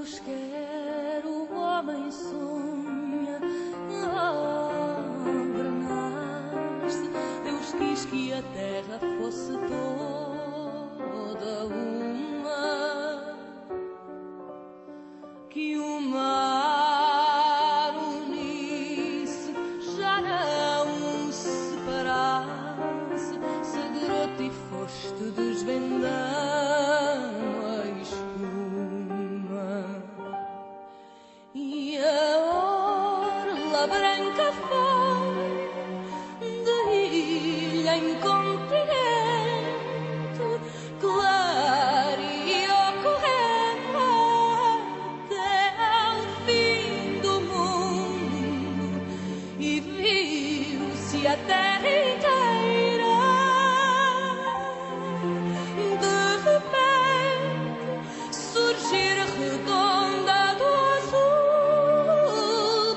Deus quer, o homem sonha, nasce. Deus quis que a terra fosse toda uma, que o mar unisse, já não separasse. Segredo e foste desvendando a espuma, e a orla branca foi de ilha em continente, clareou correndo até ao fim do mundo, e viu-se a terra inteira. De repente surgir redonda do azul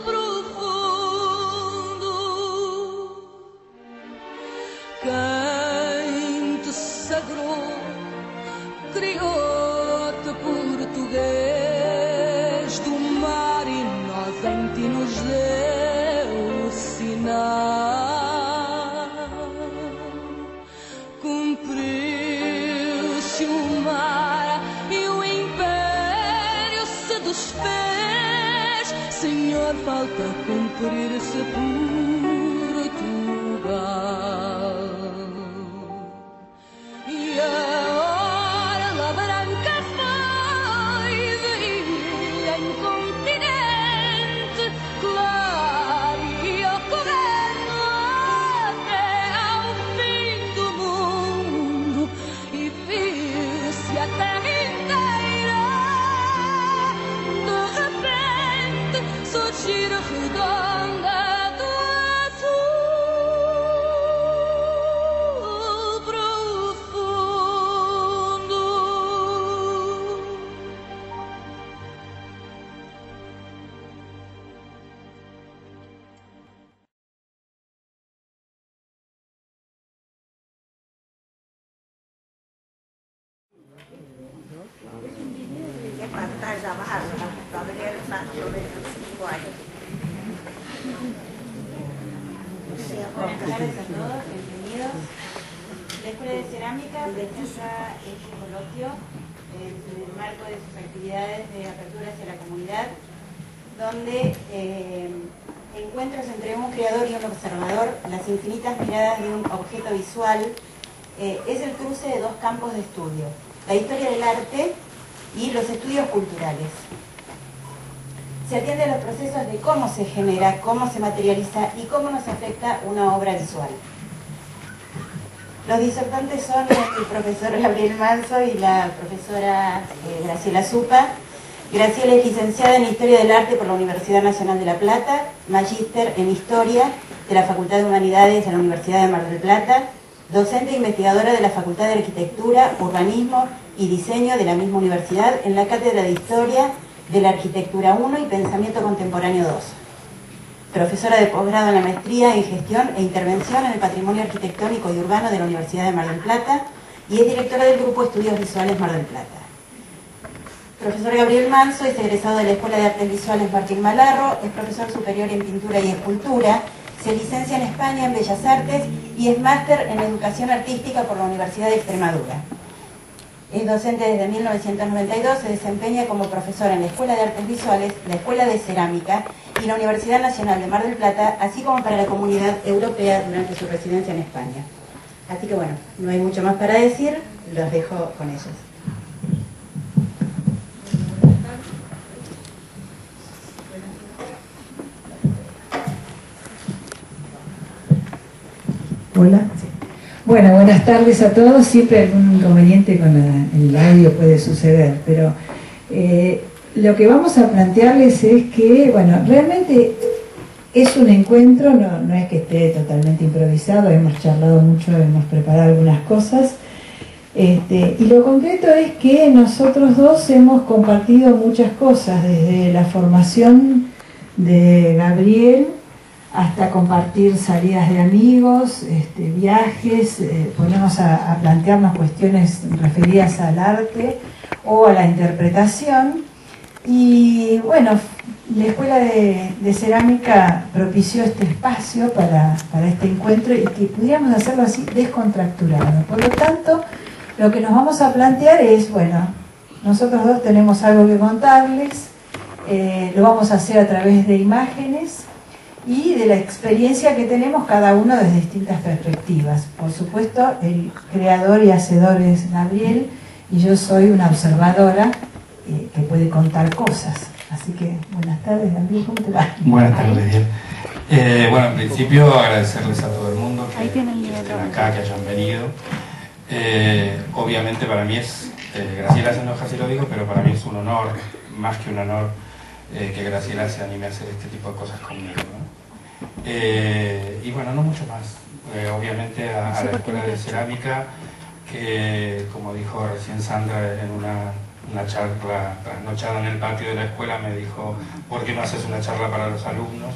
profundo. Quem te sagrou, criou-te português do mar, e nós em ti nos deu o sinal. Cumpriu-se o mar e o império se desfez. Senhor, falta cumprir-se Portugal. E a orla branca foi de ilha em continente, clareou correndo até ao fim do mundo, e viu-se a terra inteira. De repente surgir redonda do azul profundo. Cái pantalla baja la Gabriel Manso de 5 años. Buenas tardes a todos, bienvenidos. La Escuela de Cerámica presenta este coloquio en el marco de sus actividades de apertura hacia la comunidad, donde encuentros entre un creador y un observador, las infinitas miradas de un objeto visual, es el cruce de dos campos de estudio: la historia del arte y los estudios culturales. Se atiende a los procesos de cómo se genera, cómo se materializa y cómo nos afecta una obra visual. Los disertantes son el profesor Gabriel Manso y la profesora Graciela Zupa. Graciela es licenciada en Historia del Arte por la Universidad Nacional de La Plata, magíster en Historia de la Facultad de Humanidades de la Universidad de Mar del Plata, docente e investigadora de la Facultad de Arquitectura, Urbanismo y Diseño de la misma universidad en la Cátedra de Historia de la Arquitectura 1 y Pensamiento Contemporáneo 2. Profesora de posgrado en la Maestría en Gestión e Intervención en el Patrimonio Arquitectónico y Urbano de la Universidad de Mar del Plata y es directora del Grupo Estudios Visuales Mar del Plata. Profesor Gabriel Manso es egresado de la Escuela de Artes Visuales Martín Malarro, es profesor superior en Pintura y Escultura, se licencia en España en Bellas Artes y es máster en Educación Artística por la Universidad de Extremadura. Es docente desde 1992, se desempeña como profesora en la Escuela de Artes Visuales, la Escuela de Cerámica y la Universidad Nacional de Mar del Plata, así como para la Comunidad Europea durante su residencia en España. Así que bueno, no hay mucho más para decir, los dejo con ellos. Hola. Bueno, buenas tardes a todos. Siempre algún inconveniente con el audio puede suceder, pero lo que vamos a plantearles es que, bueno, realmente es un encuentro, no es que esté totalmente improvisado, hemos charlado mucho, hemos preparado algunas cosas, y lo concreto es que nosotros dos hemos compartido muchas cosas, desde la formación de Gabriel hasta compartir salidas de amigos, viajes, ponernos a plantearnos cuestiones referidas al arte o a la interpretación. Y bueno, la Escuela de Cerámica propició este espacio para este encuentro y que pudiéramos hacerlo así descontracturado. Por lo tanto, lo que nos vamos a plantear es, bueno, nosotros dos tenemos algo que contarles, lo vamos a hacer a través de imágenes y de la experiencia que tenemos cada uno desde distintas perspectivas. Por supuesto, el creador y hacedor es Gabriel y yo soy una observadora que puede contar cosas. Así que, buenas tardes, Gabriel, ¿cómo te va? Buenas tardes, bien. Bueno, en principio agradecerles a todo el mundo que estén acá, que hayan venido. Obviamente para mí es, Graciela se enoja si lo digo, pero para mí es un honor, más que un honor, que Graciela se anime a hacer este tipo de cosas conmigo, ¿no? Y bueno, no mucho más. Obviamente a la Escuela de Cerámica, que como dijo recién Sandra en una charla trasnochada en el patio de la escuela, me dijo, ¿por qué no haces una charla para los alumnos?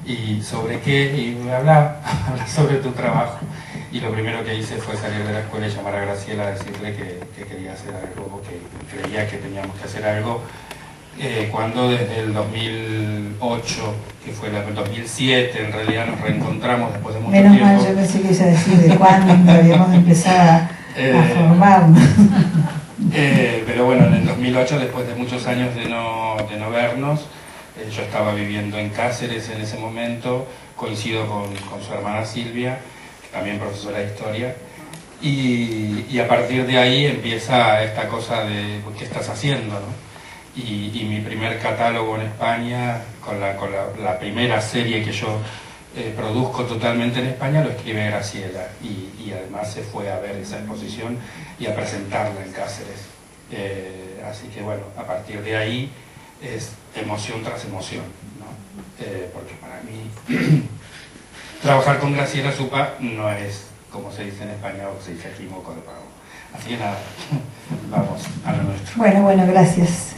¿Y sobre qué? Y me habla sobre tu trabajo. Y lo primero que hice fue salir de la escuela y llamar a Graciela a decirle que quería hacer algo, que creía que teníamos que hacer algo, cuando desde el 2008, que fue el 2007, en realidad nos reencontramos después de mucho tiempo. Menos mal, yo pensé que iba a decir de cuándo habíamos empezado a formarnos. Pero bueno, en el 2008, después de muchos años de no vernos, yo estaba viviendo en Cáceres en ese momento, coincido con su hermana Silvia, que también profesora de historia, y a partir de ahí empieza esta cosa de ¿qué estás haciendo?, ¿no? Y mi primer catálogo en España, con la primera serie que yo produzco totalmente en España, lo escribe Graciela, y además se fue a ver esa exposición y a presentarla en Cáceres. Así que bueno, a partir de ahí es emoción tras emoción, ¿no? Porque para mí trabajar con Graciela Supa no es, como se dice en España, o se dice aquí, moco de pavo. Así que nada, vamos a lo nuestro. Bueno, gracias.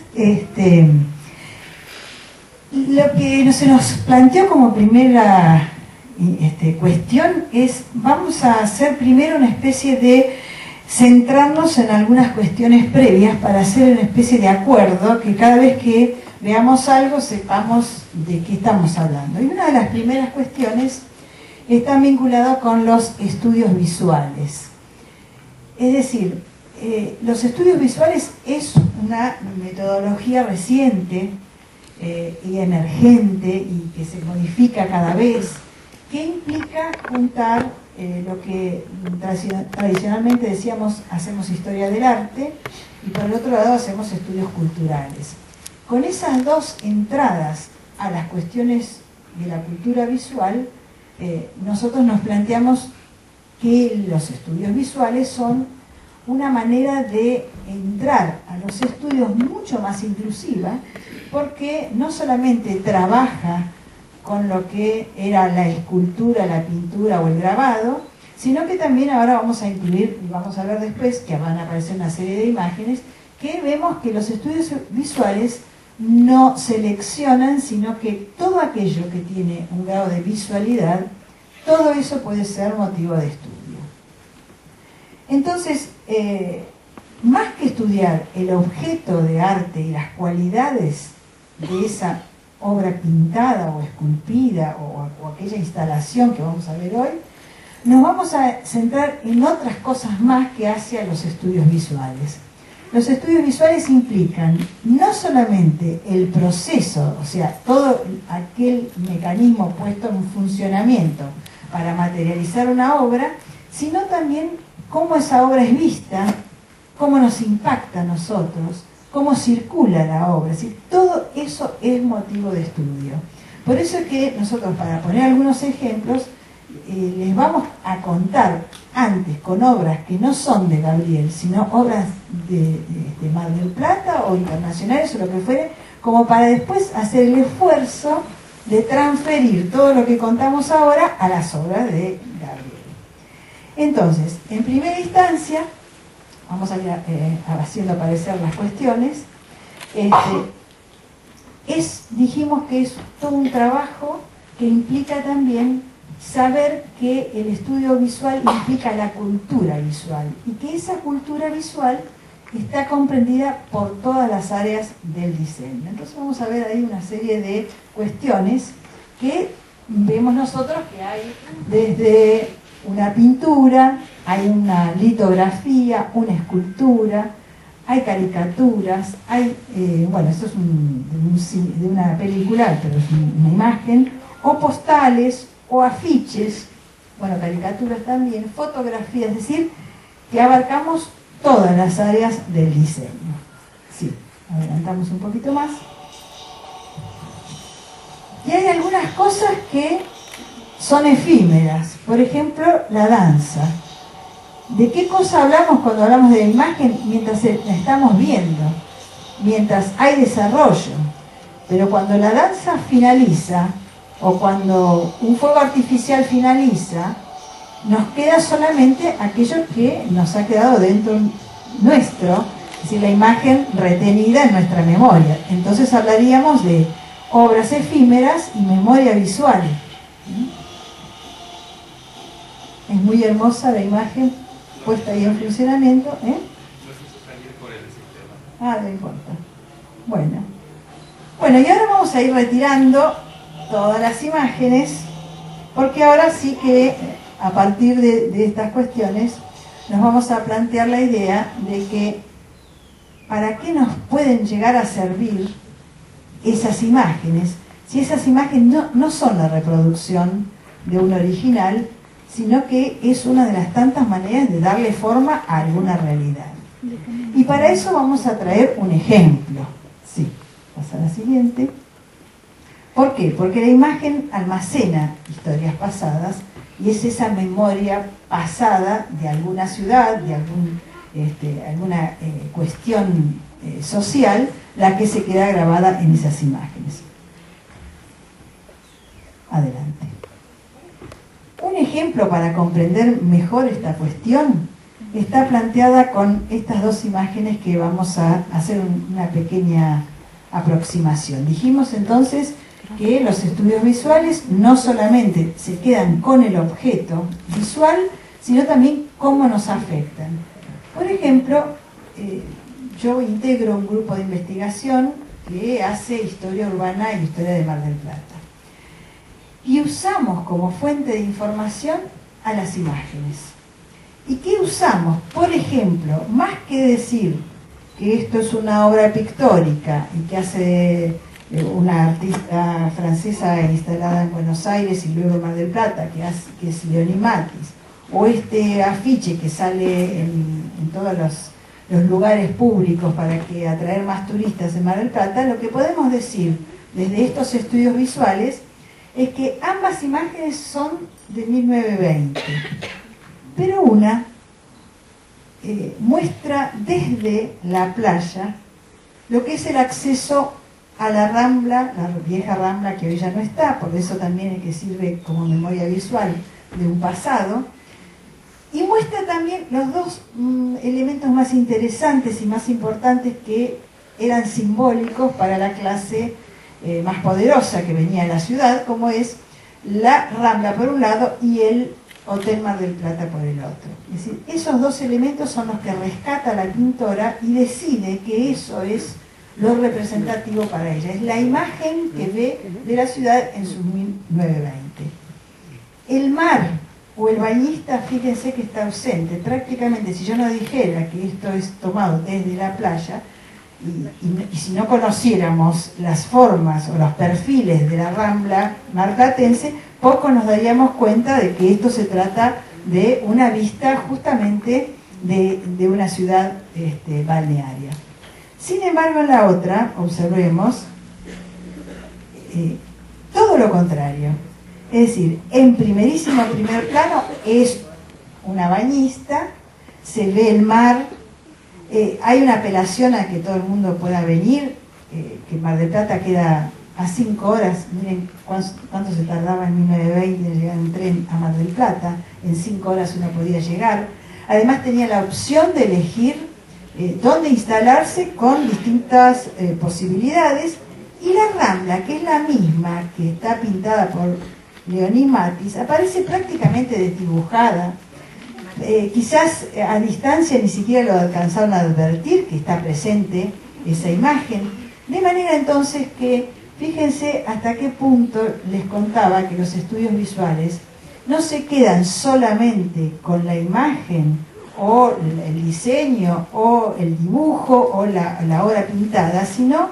Lo que se nos planteó como primera cuestión es, vamos a hacer primero una especie de centrarnos en algunas cuestiones previas para hacer una especie de acuerdo, que cada vez que veamos algo sepamos de qué estamos hablando. Y una de las primeras cuestiones está vinculada con los estudios visuales. Es decir, los estudios visuales es una metodología reciente y emergente y que se modifica cada vez, que implica juntar lo que tradicionalmente decíamos, hacemos historia del arte, y por el otro lado hacemos estudios culturales. Con esas dos entradas a las cuestiones de la cultura visual, nosotros nos planteamos que los estudios visuales son una manera de entrar a los estudios mucho más inclusiva, porque no solamente trabaja con lo que era la escultura, la pintura o el grabado, sino que también ahora vamos a incluir, y vamos a ver después, que van a aparecer una serie de imágenes, que vemos que los estudios visuales no seleccionan, sino que todo aquello que tiene un grado de visualidad, todo eso puede ser motivo de estudio. Entonces, más que estudiar el objeto de arte y las cualidades de esa obra pintada o esculpida o aquella instalación que vamos a ver hoy, nos vamos a centrar en otras cosas más que hacia los estudios visuales. Los estudios visuales implican no solamente el proceso, o sea, todo aquel mecanismo puesto en funcionamiento para materializar una obra, sino también cómo esa obra es vista, cómo nos impacta a nosotros, cómo circula la obra. Es decir, todo eso es motivo de estudio. Por eso es que nosotros, para poner algunos ejemplos, les vamos a contar antes con obras que no son de Gabriel, sino obras de Mar del Plata o internacionales o lo que fuere, como para después hacer el esfuerzo de transferir todo lo que contamos ahora a las obras de Gabriel. Entonces, en primera instancia, vamos a ir haciendo aparecer las cuestiones. Dijimos que es todo un trabajo que implica también saber que el estudio visual implica la cultura visual y que esa cultura visual está comprendida por todas las áreas del diseño. Entonces vamos a ver ahí una serie de cuestiones que vemos nosotros que hay desde una pintura, hay una litografía, una escultura, hay caricaturas, hay, bueno, esto es de una película, pero es una imagen, o postales, o afiches, bueno, caricaturas también, fotografías, es decir, que abarcamos todas las áreas del diseño. Sí, adelantamos un poquito más. Y hay algunas cosas que son efímeras, por ejemplo, la danza. ¿De qué cosa hablamos cuando hablamos de la imagen? Mientras la estamos viendo, mientras hay desarrollo. Pero cuando la danza finaliza, o cuando un fuego artificial finaliza, nos queda solamente aquello que nos ha quedado dentro nuestro, es decir, la imagen retenida en nuestra memoria. Entonces hablaríamos de obras efímeras y memoria visual. Es muy hermosa la imagen puesta ahí en funcionamiento. No quiso salir por el sistema. Ah, no importa. Bueno, y ahora vamos a ir retirando todas las imágenes, porque ahora sí que a partir de estas cuestiones nos vamos a plantear la idea de que para qué nos pueden llegar a servir esas imágenes, si esas imágenes no son la reproducción de un original, sino que es una de las tantas maneras de darle forma a alguna realidad. Y para eso vamos a traer un ejemplo. Sí, pasa a la siguiente. ¿Por qué? Porque la imagen almacena historias pasadas y es esa memoria pasada de alguna ciudad, de alguna cuestión social, la que se queda grabada en esas imágenes. Adelante. Un ejemplo para comprender mejor esta cuestión está planteada con estas dos imágenes que vamos a hacer una pequeña aproximación. Dijimos entonces que los estudios visuales no solamente se quedan con el objeto visual, sino también cómo nos afectan. Por ejemplo, yo integro un grupo de investigación que hace historia urbana y historia de Mar del Plata. Y usamos como fuente de información a las imágenes. ¿Y qué usamos? Por ejemplo, más que decir que esto es una obra pictórica y que hace una artista francesa instalada en Buenos Aires y luego en Mar del Plata, que es Leonie Matis, o este afiche que sale en todos los lugares públicos para que atraer más turistas en Mar del Plata, lo que podemos decir desde estos estudios visuales es que ambas imágenes son de 1920, pero una muestra desde la playa lo que es el acceso a la Rambla, la vieja Rambla que hoy ya no está, por eso también es que sirve como memoria visual de un pasado, y muestra también los dos elementos más interesantes y más importantes que eran simbólicos para la clase más poderosa que venía de la ciudad, como es la Rambla por un lado y el Hotel Mar del Plata por el otro. Es decir, esos dos elementos son los que rescata la pintora y decide que eso es lo representativo para ella. Es la imagen que ve de la ciudad en sus 1920. El mar o el bañista, fíjense que está ausente. Prácticamente, si yo no dijera que esto es tomado desde la playa, y si no conociéramos las formas o los perfiles de la Rambla marplatense, poco nos daríamos cuenta de que esto se trata de una vista justamente de una ciudad balnearia. Sin embargo, en la otra, observemos, todo lo contrario. Es decir, en primer plano es una bañista, se ve el mar, hay una apelación a que todo el mundo pueda venir, que Mar del Plata queda a 5 horas, miren cuánto se tardaba en 1920 en llegar en tren a Mar del Plata, en 5 horas uno podía llegar. Además tenía la opción de elegir dónde instalarse con distintas posibilidades, y la Rambla, que es la misma que está pintada por Leonie Matis, aparece prácticamente desdibujada quizás a distancia ni siquiera lo alcanzaron a advertir que está presente esa imagen, de manera entonces que, fíjense hasta qué punto les contaba que los estudios visuales no se quedan solamente con la imagen o el diseño o el dibujo o la obra pintada, sino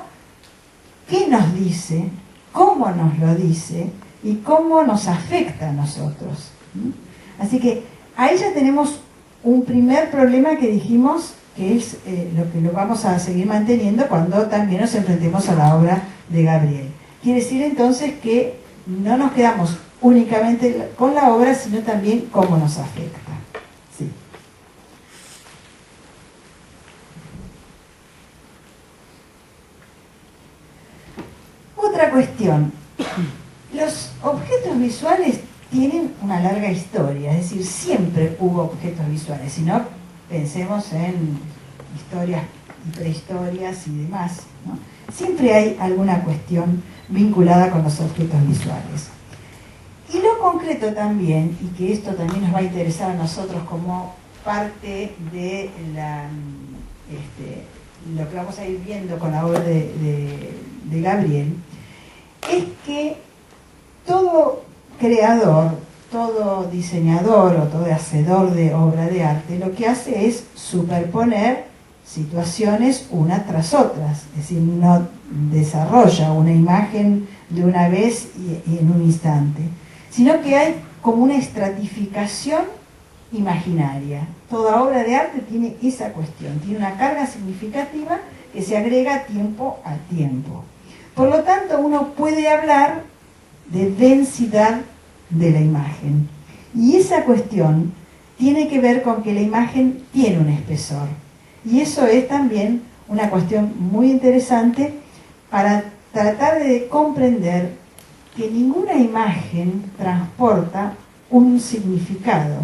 qué nos dice, cómo nos lo dice y cómo nos afecta a nosotros. Así que ahí ya tenemos un primer problema que dijimos que es lo que lo vamos a seguir manteniendo cuando también nos enfrentemos a la obra de Gabriel. Quiere decir entonces que no nos quedamos únicamente con la obra, sino también cómo nos afecta. Sí. Otra cuestión. Los objetos visuales tienen una larga historia, es decir, siempre hubo objetos visuales, si no, pensemos en historias y prehistorias y demás, ¿no? Siempre hay alguna cuestión vinculada con los objetos visuales. Y lo concreto también, y que esto también nos va a interesar a nosotros como parte de lo que vamos a ir viendo con la obra de Gabriel, es que todo creador, todo diseñador o todo hacedor de obra de arte lo que hace es superponer situaciones unas tras otras, es decir, no desarrolla una imagen de una vez y en un instante, sino que hay como una estratificación imaginaria. Toda obra de arte tiene esa cuestión, tiene una carga significativa que se agrega tiempo a tiempo. Por lo tanto, uno puede hablar de densidad de la imagen. Y esa cuestión tiene que ver con que la imagen tiene un espesor. Y eso es también una cuestión muy interesante para tratar de comprender que ninguna imagen transporta un significado.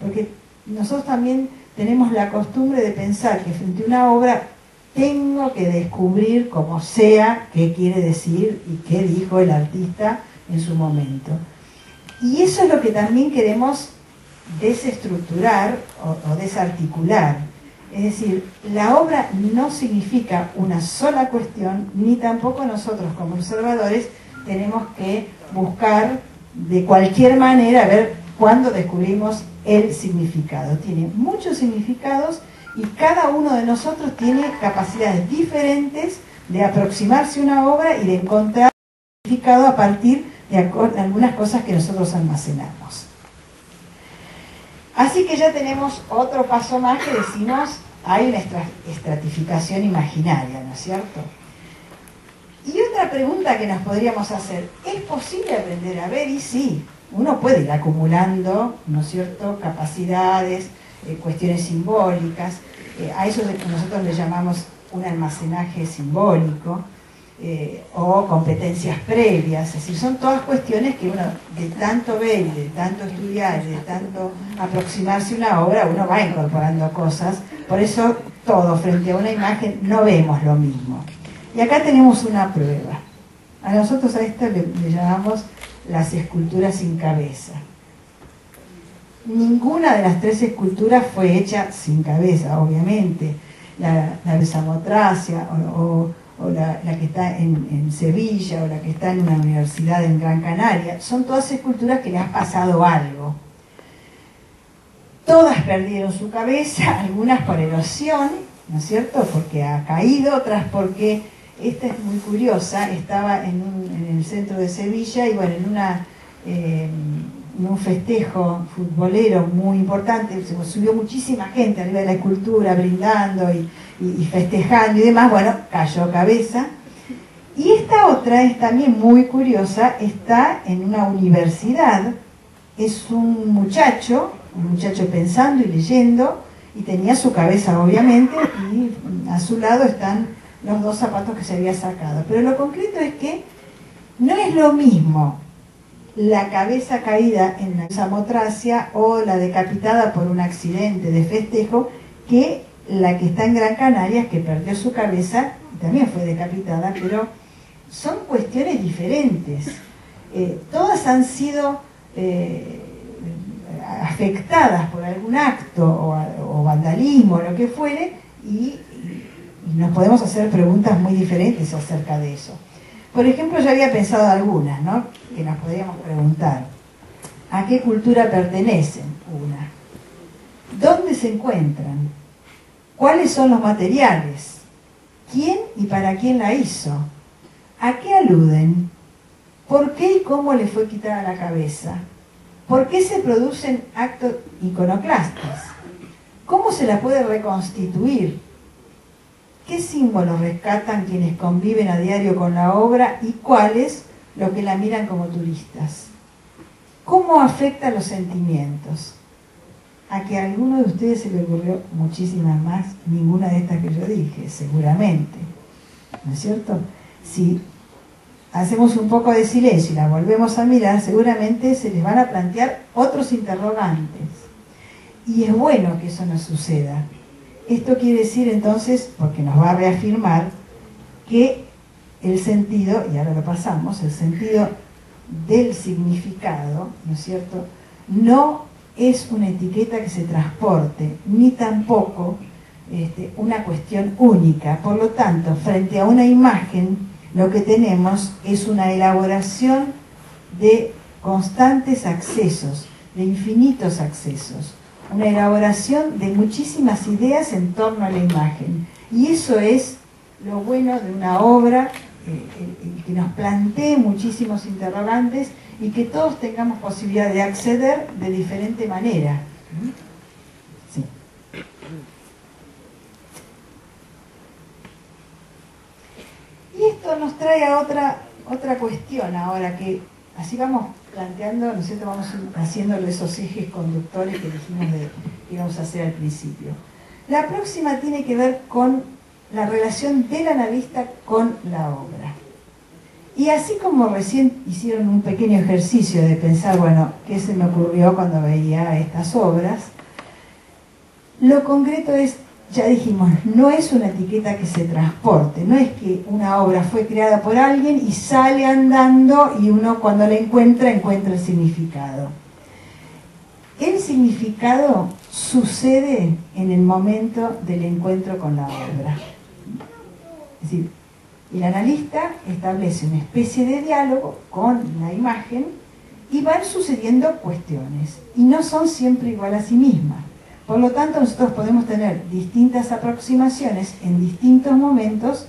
Porque nosotros también tenemos la costumbre de pensar que frente a una obra tengo que descubrir como sea qué quiere decir y qué dijo el artista en su momento. Y eso es lo que también queremos desestructurar o desarticular. Es decir, la obra no significa una sola cuestión, ni tampoco nosotros como observadores tenemos que buscar de cualquier manera a ver cuándo descubrimos el significado. Tiene muchos significados y cada uno de nosotros tiene capacidades diferentes de aproximarse a una obra y de encontrar significado a partir de algunas cosas que nosotros almacenamos. Así que ya tenemos otro paso más que decimos, hay una estratificación imaginaria, ¿no es cierto? Y otra pregunta que nos podríamos hacer, ¿es posible aprender a ver? Y sí, uno puede ir acumulando, ¿no es cierto?, capacidades, cuestiones simbólicas, a eso nosotros le llamamos un almacenaje simbólico, o competencias previas, es decir, son todas cuestiones que uno de tanto ver, de tanto estudiar, de tanto aproximarse a una obra, uno va incorporando cosas, por eso todo frente a una imagen no vemos lo mismo. Y acá tenemos una prueba. A nosotros a esto le llamamos las esculturas sin cabeza. Ninguna de las tres esculturas fue hecha sin cabeza, obviamente. La de Samotracia o la que está en Sevilla o la que está en una universidad en Gran Canaria, son todas esculturas que le ha pasado algo. Todas perdieron su cabeza, algunas por erosión, ¿no es cierto?, porque ha caído, otras porque, esta es muy curiosa, estaba en el centro de Sevilla y bueno, en un festejo futbolero muy importante, se subió muchísima gente arriba de la escultura, brindando y festejando y demás, bueno, cayó cabeza. Y esta otra es también muy curiosa, está en una universidad, es un muchacho pensando y leyendo, y tenía su cabeza obviamente, y a su lado están los dos zapatos que se había sacado. Pero lo concreto es que no es lo mismo la cabeza caída en la Samotracia o la decapitada por un accidente de festejo que la que está en Gran Canaria, que perdió su cabeza y también fue decapitada, pero son cuestiones diferentes. Todas han sido afectadas por algún acto o vandalismo o lo que fuere, y nos podemos hacer preguntas muy diferentes acerca de eso. Por ejemplo, yo había pensado algunas, ¿no?, que nos podríamos preguntar. ¿A qué cultura pertenecen? Una. ¿Dónde se encuentran? ¿Cuáles son los materiales? ¿Quién y para quién la hizo? ¿A qué aluden? ¿Por qué y cómo le fue quitada la cabeza? ¿Por qué se producen actos iconoclastas? ¿Cómo se la puede reconstituir? ¿Qué símbolos rescatan quienes conviven a diario con la obra y cuáles los que la miran como turistas? ¿Cómo afecta los sentimientos? A que a alguno de ustedes se le ocurrió muchísimas más, ninguna de estas que yo dije, seguramente. ¿No es cierto? Si hacemos un poco de silencio y la volvemos a mirar, seguramente se les van a plantear otros interrogantes. Y es bueno que eso no suceda. Esto quiere decir entonces, porque nos va a reafirmar, que el sentido, y ahora lo pasamos, el sentido del significado, ¿no es cierto?, no es una etiqueta que se transporte, ni tampoco una cuestión única. Por lo tanto, frente a una imagen, lo que tenemos es una elaboración de constantes accesos, de infinitos accesos, una elaboración de muchísimas ideas en torno a la imagen. Y eso es lo bueno de una obra, el que nos plantee muchísimos interrogantes y que todos tengamos posibilidad de acceder de diferente manera. Sí. Y esto nos trae a otra cuestión ahora, que así vamos planteando, ¿no es cierto?, vamos haciendo esos ejes conductores que dijimos que íbamos a hacer al principio. La próxima tiene que ver con la relación del analista con la obra. Y así como recién hicieron un pequeño ejercicio de pensar, bueno, ¿qué se me ocurrió cuando veía estas obras? Lo concreto es, ya dijimos, no es una etiqueta que se transporte, no es que una obra fue creada por alguien y sale andando y uno cuando la encuentra el significado. El significado sucede en el momento del encuentro con la obra. Es decir, el analista establece una especie de diálogo con la imagen y van sucediendo cuestiones y no son siempre igual a sí mismas. Por lo tanto, nosotros podemos tener distintas aproximaciones en distintos momentos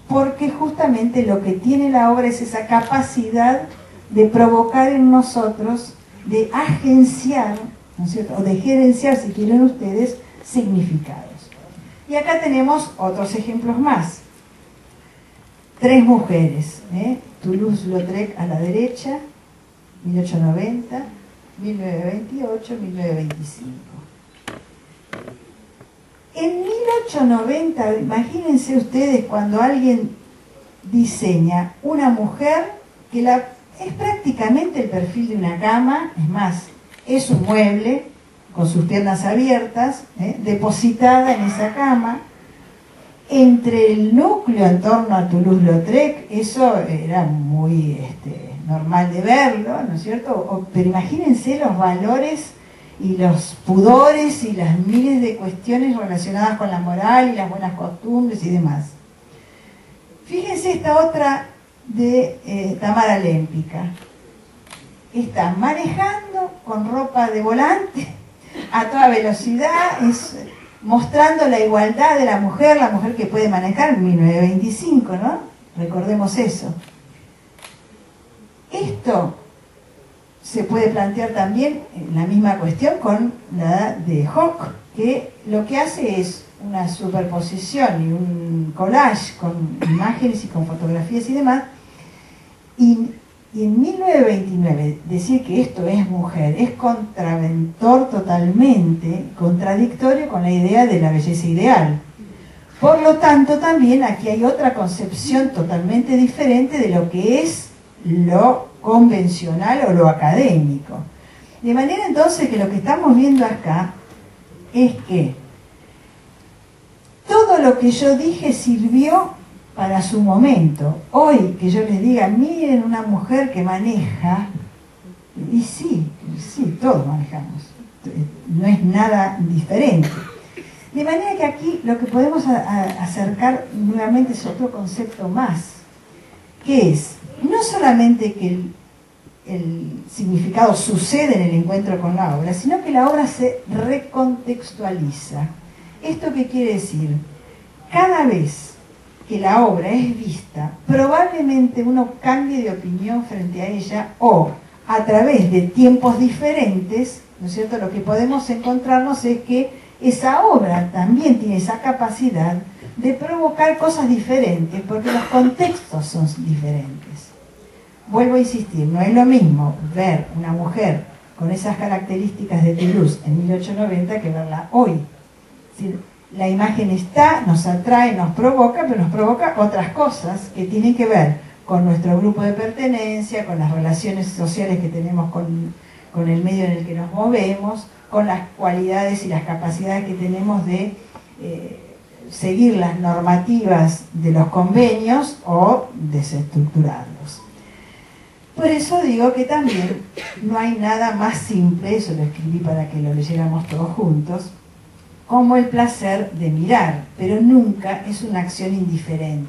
porque justamente lo que tiene la obra es esa capacidad de provocar en nosotros, de agenciar, ¿no es cierto?, o de gerenciar, si quieren ustedes, significados. Y acá tenemos otros ejemplos más. Tres mujeres, Toulouse-Lautrec a la derecha, 1890, 1928, 1925. En 1890, imagínense ustedes cuando alguien diseña una mujer que es prácticamente el perfil de una cama, es más, es un mueble con sus piernas abiertas, depositada en esa cama. Entre el núcleo en torno a Toulouse-Lautrec, eso era muy normal de verlo, ¿no es cierto? Pero imagínense los valores y los pudores y las miles de cuestiones relacionadas con la moral y las buenas costumbres y demás. Fíjense esta otra de Tamara Lempicka. Está manejando con ropa de volante a toda velocidad, mostrando la igualdad de la mujer que puede manejar en 1925, ¿no? Recordemos eso. Esto se puede plantear también en la misma cuestión con la de Hock, que lo que hace es una superposición y un collage con imágenes y con fotografías y demás, y en 1929 decir que esto es mujer es contraventor totalmente, contradictorio con la idea de la belleza ideal. Por lo tanto, también aquí hay otra concepción totalmente diferente de lo que es lo convencional o lo académico. De manera entonces que lo que estamos viendo acá es que todo lo que yo dije sirvió para su momento. Hoy que yo les diga, miren una mujer que maneja, y sí, todos manejamos, no es nada diferente. De manera que aquí lo que podemos acercar nuevamente es otro concepto más, que es no solamente que el significado sucede en el encuentro con la obra, sino que la obra se recontextualiza. ¿Esto qué quiere decir? Cada vez que la obra es vista, probablemente uno cambie de opinión frente a ella, o a través de tiempos diferentes, ¿no es cierto? Lo que podemos encontrarnos es que esa obra también tiene esa capacidad de provocar cosas diferentes, porque los contextos son diferentes. Vuelvo a insistir, no es lo mismo ver una mujer con esas características de Toulouse en 1890 que verla hoy. Es decir, la imagen está, nos atrae, nos provoca, pero nos provoca otras cosas que tienen que ver con nuestro grupo de pertenencia, con las relaciones sociales que tenemos con el medio en el que nos movemos, con las cualidades y las capacidades que tenemos de seguir las normativas de los convenios o desestructurarlos. Por eso digo que también no hay nada más simple, eso lo escribí para que lo leyéramos todos juntos, como el placer de mirar, pero nunca es una acción indiferente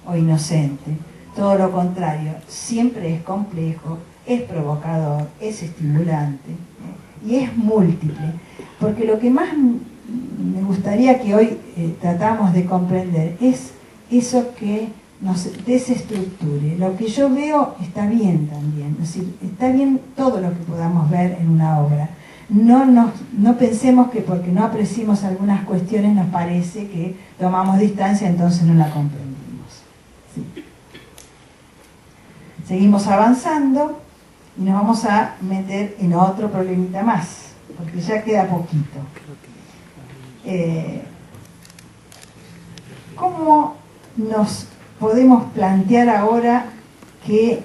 o inocente. Todo lo contrario, siempre es complejo, es provocador, es estimulante, y es múltiple. Porque lo que más me gustaría que hoy tratamos de comprender es eso que nos desestructure. Lo que yo veo está bien también, es decir, está bien todo lo que podamos ver en una obra. No pensemos que porque no apreciemos algunas cuestiones nos parece que tomamos distancia, entonces no la comprendimos. ¿Sí? Seguimos avanzando y nos vamos a meter en otro problemita más, porque ya queda poquito. ¿Cómo nos podemos plantear ahora que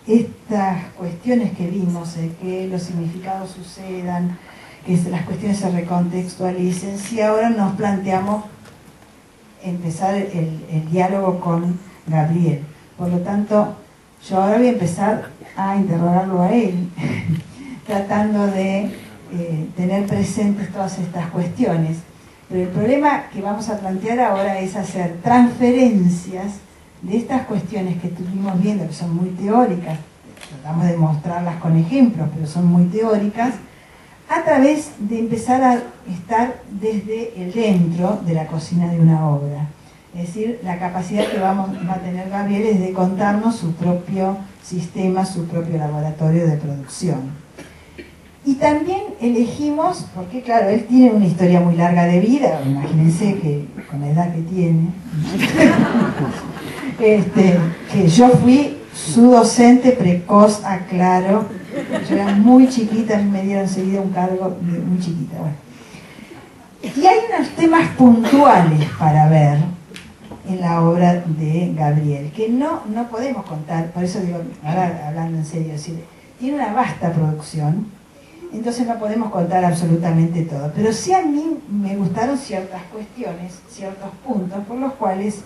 estas cuestiones que vimos, que los significados sucedan, que las cuestiones se recontextualicen, si ahora nos planteamos empezar el diálogo con Gabriel? Por lo tanto, yo ahora voy a empezar a interrogarlo a él, tratando de tener presentes todas estas cuestiones. Pero el problema que vamos a plantear ahora es hacer transferencias de estas cuestiones que estuvimos viendo, que son muy teóricas, tratamos de mostrarlas con ejemplos, pero son muy teóricas, a través de empezar a estar desde el dentro de la cocina de una obra. Es decir, la capacidad que va a tener Gabriel es de contarnos su propio sistema, su propio laboratorio de producción. Y también elegimos, porque claro, él tiene una historia muy larga de vida, imagínense que con la edad que tiene, que yo fui su docente precoz, aclaro, yo era muy chiquita, me dieron enseguida un cargo de muy chiquita. Bueno. Y hay unos temas puntuales para ver en la obra de Gabriel, que no podemos contar, por eso digo, ahora hablando en serio, es decir, tiene una vasta producción, entonces no podemos contar absolutamente todo, pero sí a mí me gustaron ciertas cuestiones, ciertos puntos por los cuales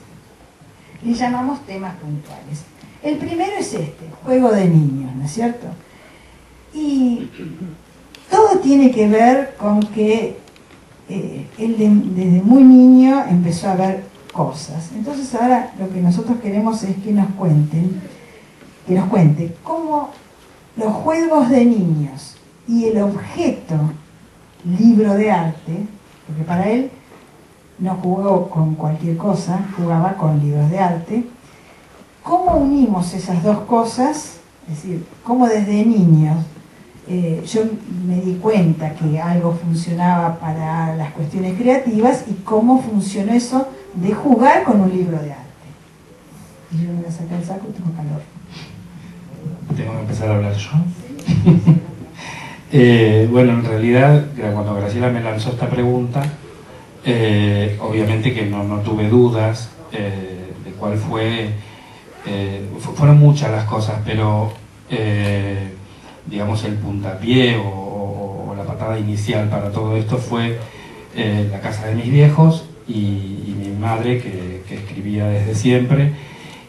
le llamamos temas puntuales. El primero es juego de niños, ¿no es cierto? Y todo tiene que ver con que él desde muy niño empezó a ver cosas. Entonces ahora lo que nosotros queremos es que nos cuente cómo los juegos de niños y el objeto libro de arte, porque para él no jugó con cualquier cosa, jugaba con libros de arte, cómo unimos esas dos cosas, es decir, cómo desde niños yo me di cuenta que algo funcionaba para las cuestiones creativas y cómo funcionó eso de jugar con un libro de arte. Y yo me voy a sacar el saco y tengo calor. ¿Tengo que empezar a hablar yo? Bueno, en realidad, cuando Graciela me lanzó esta pregunta, obviamente que no tuve dudas de cuál fue. Fueron muchas las cosas, pero digamos el puntapié o la patada inicial para todo esto fue la casa de mis viejos y mi madre que escribía desde siempre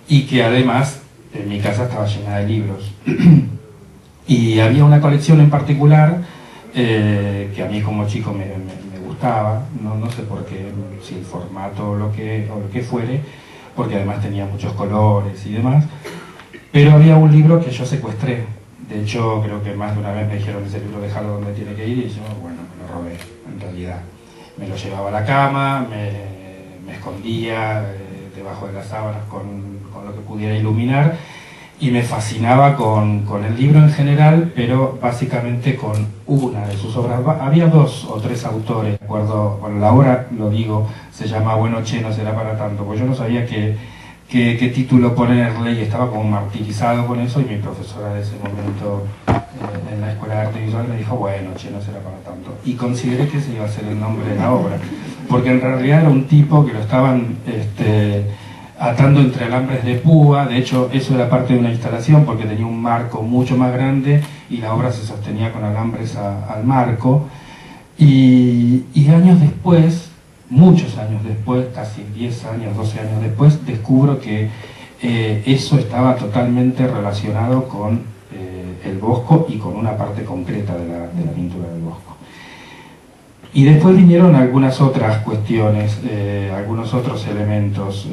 y que además en mi casa estaba llena de libros. Y había una colección en particular que a mí como chico me gustaba, no sé por qué, si el formato o lo que fuere, porque además tenía muchos colores y demás, pero había un libro que yo secuestré. De hecho, creo que más de una vez me dijeron: ese libro déjalo donde tiene que ir, y yo, bueno, me lo robé, en realidad. Me lo llevaba a la cama, me escondía debajo de las sábanas con lo que pudiera iluminar, y me fascinaba con el libro en general, pero básicamente con una de sus obras. Había 2 o 3 autores, de acuerdo, bueno, la obra, lo digo, se llama Bueno, che, no será para tanto, pues yo no sabía qué título ponerle, y estaba como martirizado con eso, y mi profesora de ese momento en la Escuela de Arte Visual me dijo: bueno, che, no será para tanto, y consideré que ese iba a ser el nombre de la obra, porque en realidad era un tipo que lo estaban atando entre alambres de púa. De hecho, eso era parte de una instalación, porque tenía un marco mucho más grande y la obra se sostenía con alambres al marco. Y años después, muchos años después, casi 10 años, 12 años después, descubro que eso estaba totalmente relacionado con el Bosco y con una parte concreta de la pintura del Bosco. Y después vinieron algunas otras cuestiones, algunos otros elementos,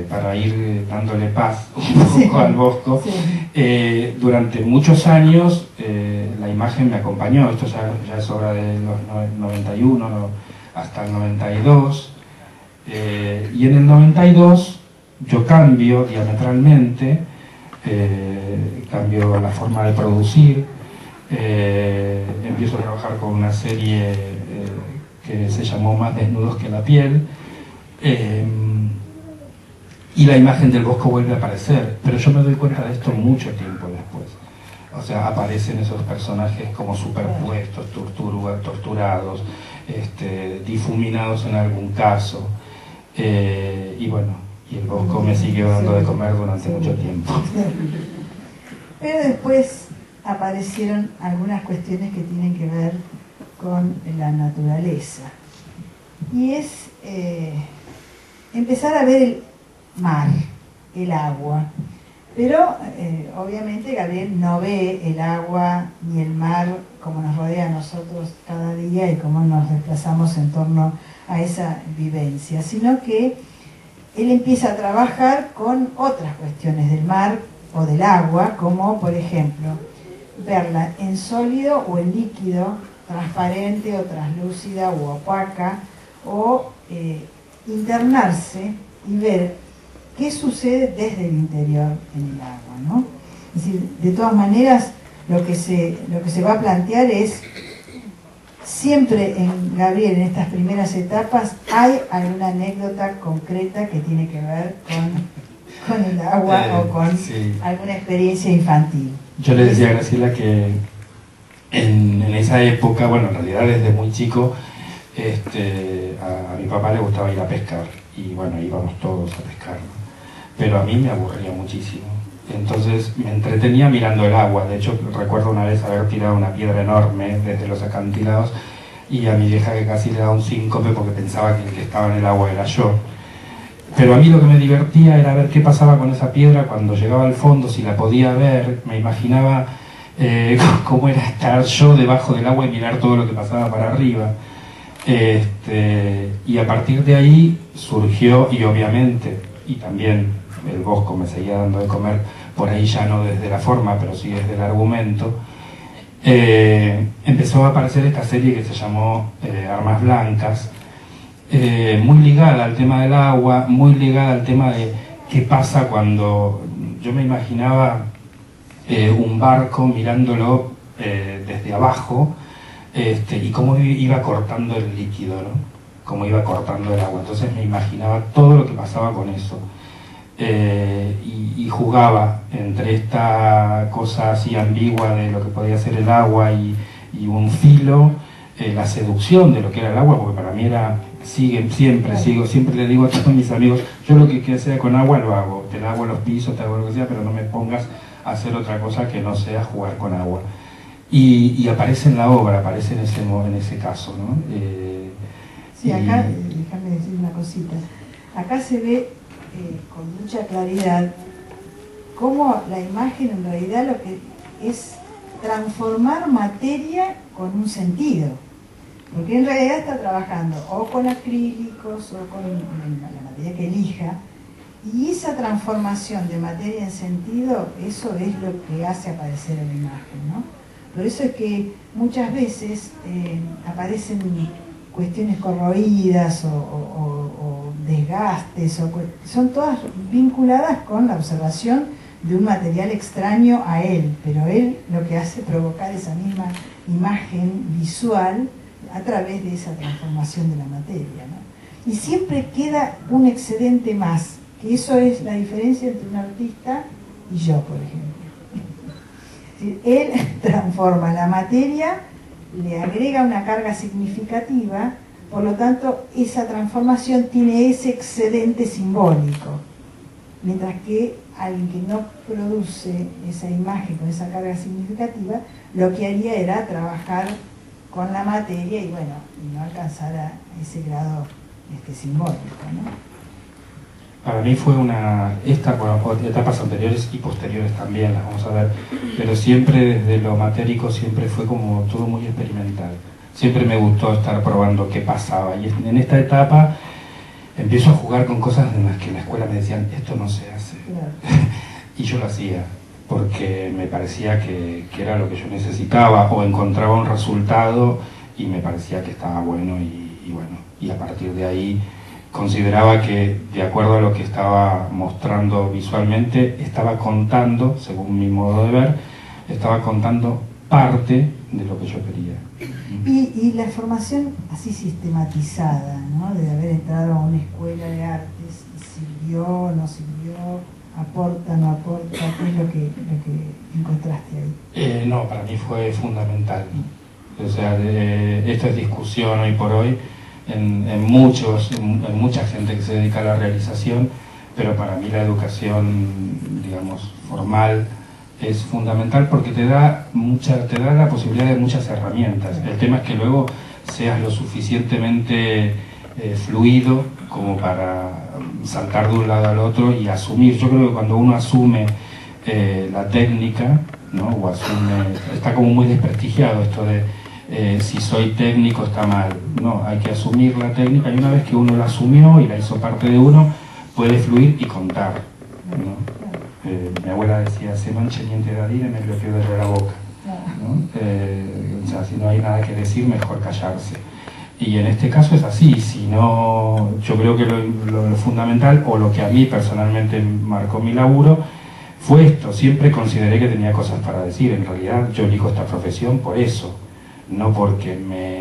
para ir dándole paz un poco al Bosco. Durante muchos años la imagen me acompañó. Esto ya es obra de los 91 hasta el 92, y en el 92 yo cambio diametralmente, cambio la forma de producir. Empiezo a trabajar con una serie que se llamó Más desnudos que la piel, y la imagen del Bosco vuelve a aparecer, pero yo me doy cuenta de esto mucho tiempo después. O sea, aparecen esos personajes como superpuestos, torturados, difuminados en algún caso, y bueno, y el Bosco me siguió dando de comer durante mucho tiempo. Pero después aparecieron algunas cuestiones que tienen que ver con la naturaleza, y es empezar a ver el mar, el agua. Pero obviamente Gabriel no ve el agua ni el mar como nos rodea a nosotros cada día y cómo nos desplazamos en torno a esa vivencia, sino que él empieza a trabajar con otras cuestiones del mar o del agua, como por ejemplo verla en sólido o en líquido, transparente o translúcida o opaca, o internarse y ver qué sucede desde el interior en el agua, ¿no? Es decir, de todas maneras, lo que se va a plantear es, siempre en Gabriel, en estas primeras etapas, hay alguna anécdota concreta que tiene que ver con el agua o con alguna experiencia infantil. Yo le decía a Graciela que en esa época, bueno, en realidad desde muy chico, a mi papá le gustaba ir a pescar, y bueno, íbamos todos a pescar, ¿no? Pero a mí me aburría muchísimo. Entonces me entretenía mirando el agua. De hecho, recuerdo una vez haber tirado una piedra enorme desde los acantilados, y a mi vieja que casi le daba un síncope porque pensaba que el que estaba en el agua era yo. Pero a mí lo que me divertía era ver qué pasaba con esa piedra cuando llegaba al fondo, si la podía ver. Me imaginaba cómo era estar yo debajo del agua y mirar todo lo que pasaba para arriba. Y a partir de ahí surgió, y obviamente, y también el Bosco me seguía dando de comer, por ahí ya no desde la forma, pero sí desde el argumento, empezó a aparecer esta serie que se llamó Armas Blancas, muy ligada al tema del agua, muy ligada al tema de qué pasa cuando yo me imaginaba un barco mirándolo desde abajo, y cómo iba cortando el líquido, ¿no? Cómo iba cortando el agua. Entonces me imaginaba todo lo que pasaba con eso, y jugaba entre esta cosa así ambigua de lo que podía ser el agua y un filo, la seducción de lo que era el agua, porque para mí era, siempre le digo a todos mis amigos, yo lo que sea con agua lo hago, te lavo los pisos, te hago lo que sea, pero no me pongas a hacer otra cosa que no sea jugar con agua. Y aparece en la obra, aparece en ese caso, ¿no? Sí, acá, déjame decir una cosita, acá se ve con mucha claridad cómo la imagen en realidad lo que es transformar materia con un sentido, porque en realidad está trabajando o con acrílicos o con la materia que elija, y esa transformación de materia en sentido, eso es lo que hace aparecer en la imagen, ¿no? Por eso es que muchas veces aparecen cuestiones corroídas o desgastes, son todas vinculadas con la observación de un material extraño a él, pero él lo que hace es provocar esa misma imagen visual a través de esa transformación de la materia, ¿no? Y siempre queda un excedente más, que eso es la diferencia entre un artista y yo, por ejemplo. Es decir, él transforma la materia, le agrega una carga significativa, por lo tanto esa transformación tiene ese excedente simbólico, mientras que alguien que no produce esa imagen con esa carga significativa, lo que haría era trabajar con la materia y bueno, y no alcanzar a ese grado simbólico, ¿no? Para mí fue etapas anteriores y posteriores también, las vamos a ver, pero siempre desde lo matérico siempre fue como todo muy experimental. Siempre me gustó estar probando qué pasaba, y en esta etapa empiezo a jugar con cosas en las que en la escuela me decían, esto no se hace. Claro. Y yo lo hacía, porque me parecía que era lo que yo necesitaba, o encontraba un resultado y me parecía que estaba bueno, y bueno, y a partir de ahí consideraba que, de acuerdo a lo que estaba mostrando visualmente, estaba contando, según mi modo de ver, estaba contando parte de lo que yo quería. Y la formación así sistematizada, ¿no? De haber entrado a una escuela de artes, ¿sirvió, no sirvió, aporta, no aporta? ¿Qué es lo que encontraste ahí? No, para mí fue fundamental. O sea, esto es discusión hoy por hoy en mucha gente que se dedica a la realización, pero para mí la educación, digamos, formal es fundamental porque te da la posibilidad de muchas herramientas. El tema es que luego seas lo suficientemente fluido como para saltar de un lado al otro y asumir. Yo creo que cuando uno asume la técnica, ¿no? O asume, está como muy desprestigiado esto de si soy técnico está mal. No, hay que asumir la técnica, y una vez que uno la asumió y la hizo parte de uno, puede fluir y contar, ¿no? Mi abuela decía, se mancha niente da dire, me bloqueo de la boca, ¿no? O sea, si no hay nada que decir, mejor callarse. Y en este caso es así. Si no, yo creo que lo fundamental, o lo que a mí personalmente marcó mi laburo, fue esto. Siempre consideré que tenía cosas para decir. En realidad yo elijo esta profesión por eso, no porque me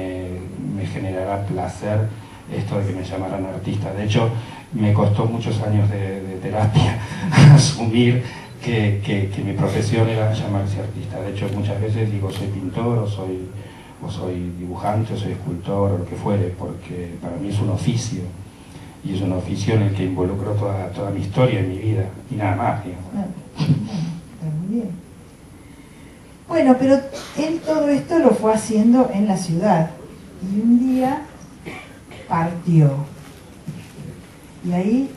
generara placer esto de que me llamaran artista. De hecho, me costó muchos años de terapia asumir que mi profesión era llamarse artista. De hecho, muchas veces digo soy pintor, o soy dibujante, o soy escultor, o lo que fuere, porque para mí es un oficio, y es un oficio en el que involucro toda mi historia y mi vida, y nada más, digamos. Está muy bien. Bueno, pero él todo esto lo fue haciendo en la ciudad, y un día partió. Y ahí,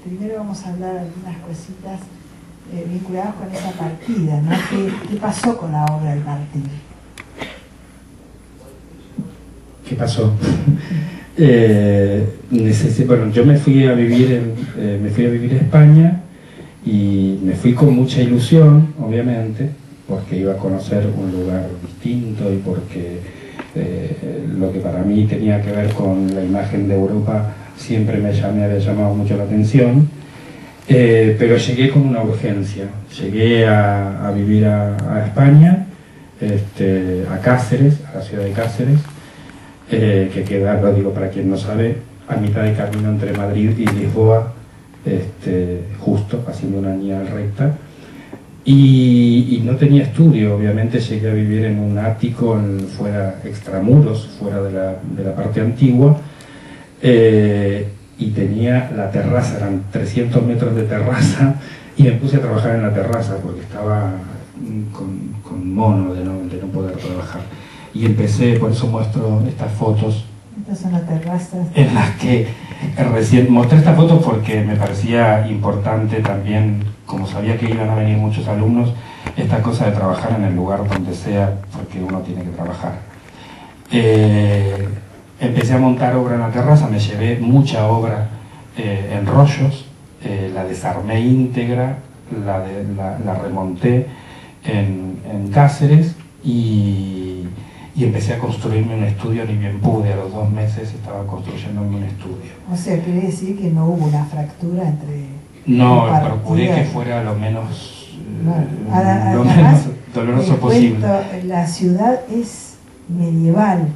primero vamos a hablar algunas cositas vinculadas con esa partida, ¿no? ¿Qué pasó con la obra del Martín? ¿Qué pasó? Bueno, yo me fui a vivir a España, y me fui con mucha ilusión, obviamente, porque iba a conocer un lugar distinto, y porque lo que para mí tenía que ver con la imagen de Europa siempre me había llamado mucho la atención, pero llegué con una urgencia. Llegué a vivir a España, a Cáceres, a la ciudad de Cáceres, que queda, lo digo para quien no sabe, a mitad de camino entre Madrid y Lisboa, justo haciendo una línea recta, y no tenía estudio. Obviamente llegué a vivir en un ático fuera, extramuros, fuera de la parte antigua, y tenía la terraza, eran 300 metros de terraza, y me puse a trabajar en la terraza porque estaba con mono de no poder trabajar. Y empecé, por eso muestro estas fotos. Estas son las terrazas. En las que recién mostré estas fotos porque me parecía importante también, como sabía que iban a venir muchos alumnos, esta cosa de trabajar en el lugar donde sea, porque uno tiene que trabajar. Empecé a montar obra en la terraza, me llevé mucha obra en rollos, la desarmé íntegra, la remonté en Cáceres y empecé a construirme un estudio, ni bien pude, a los 2 meses estaba construyéndome un estudio. O sea, quiere decir que no hubo una fractura entre... No, procuré que fuera lo menos, lo menos doloroso posible. La ciudad es medieval,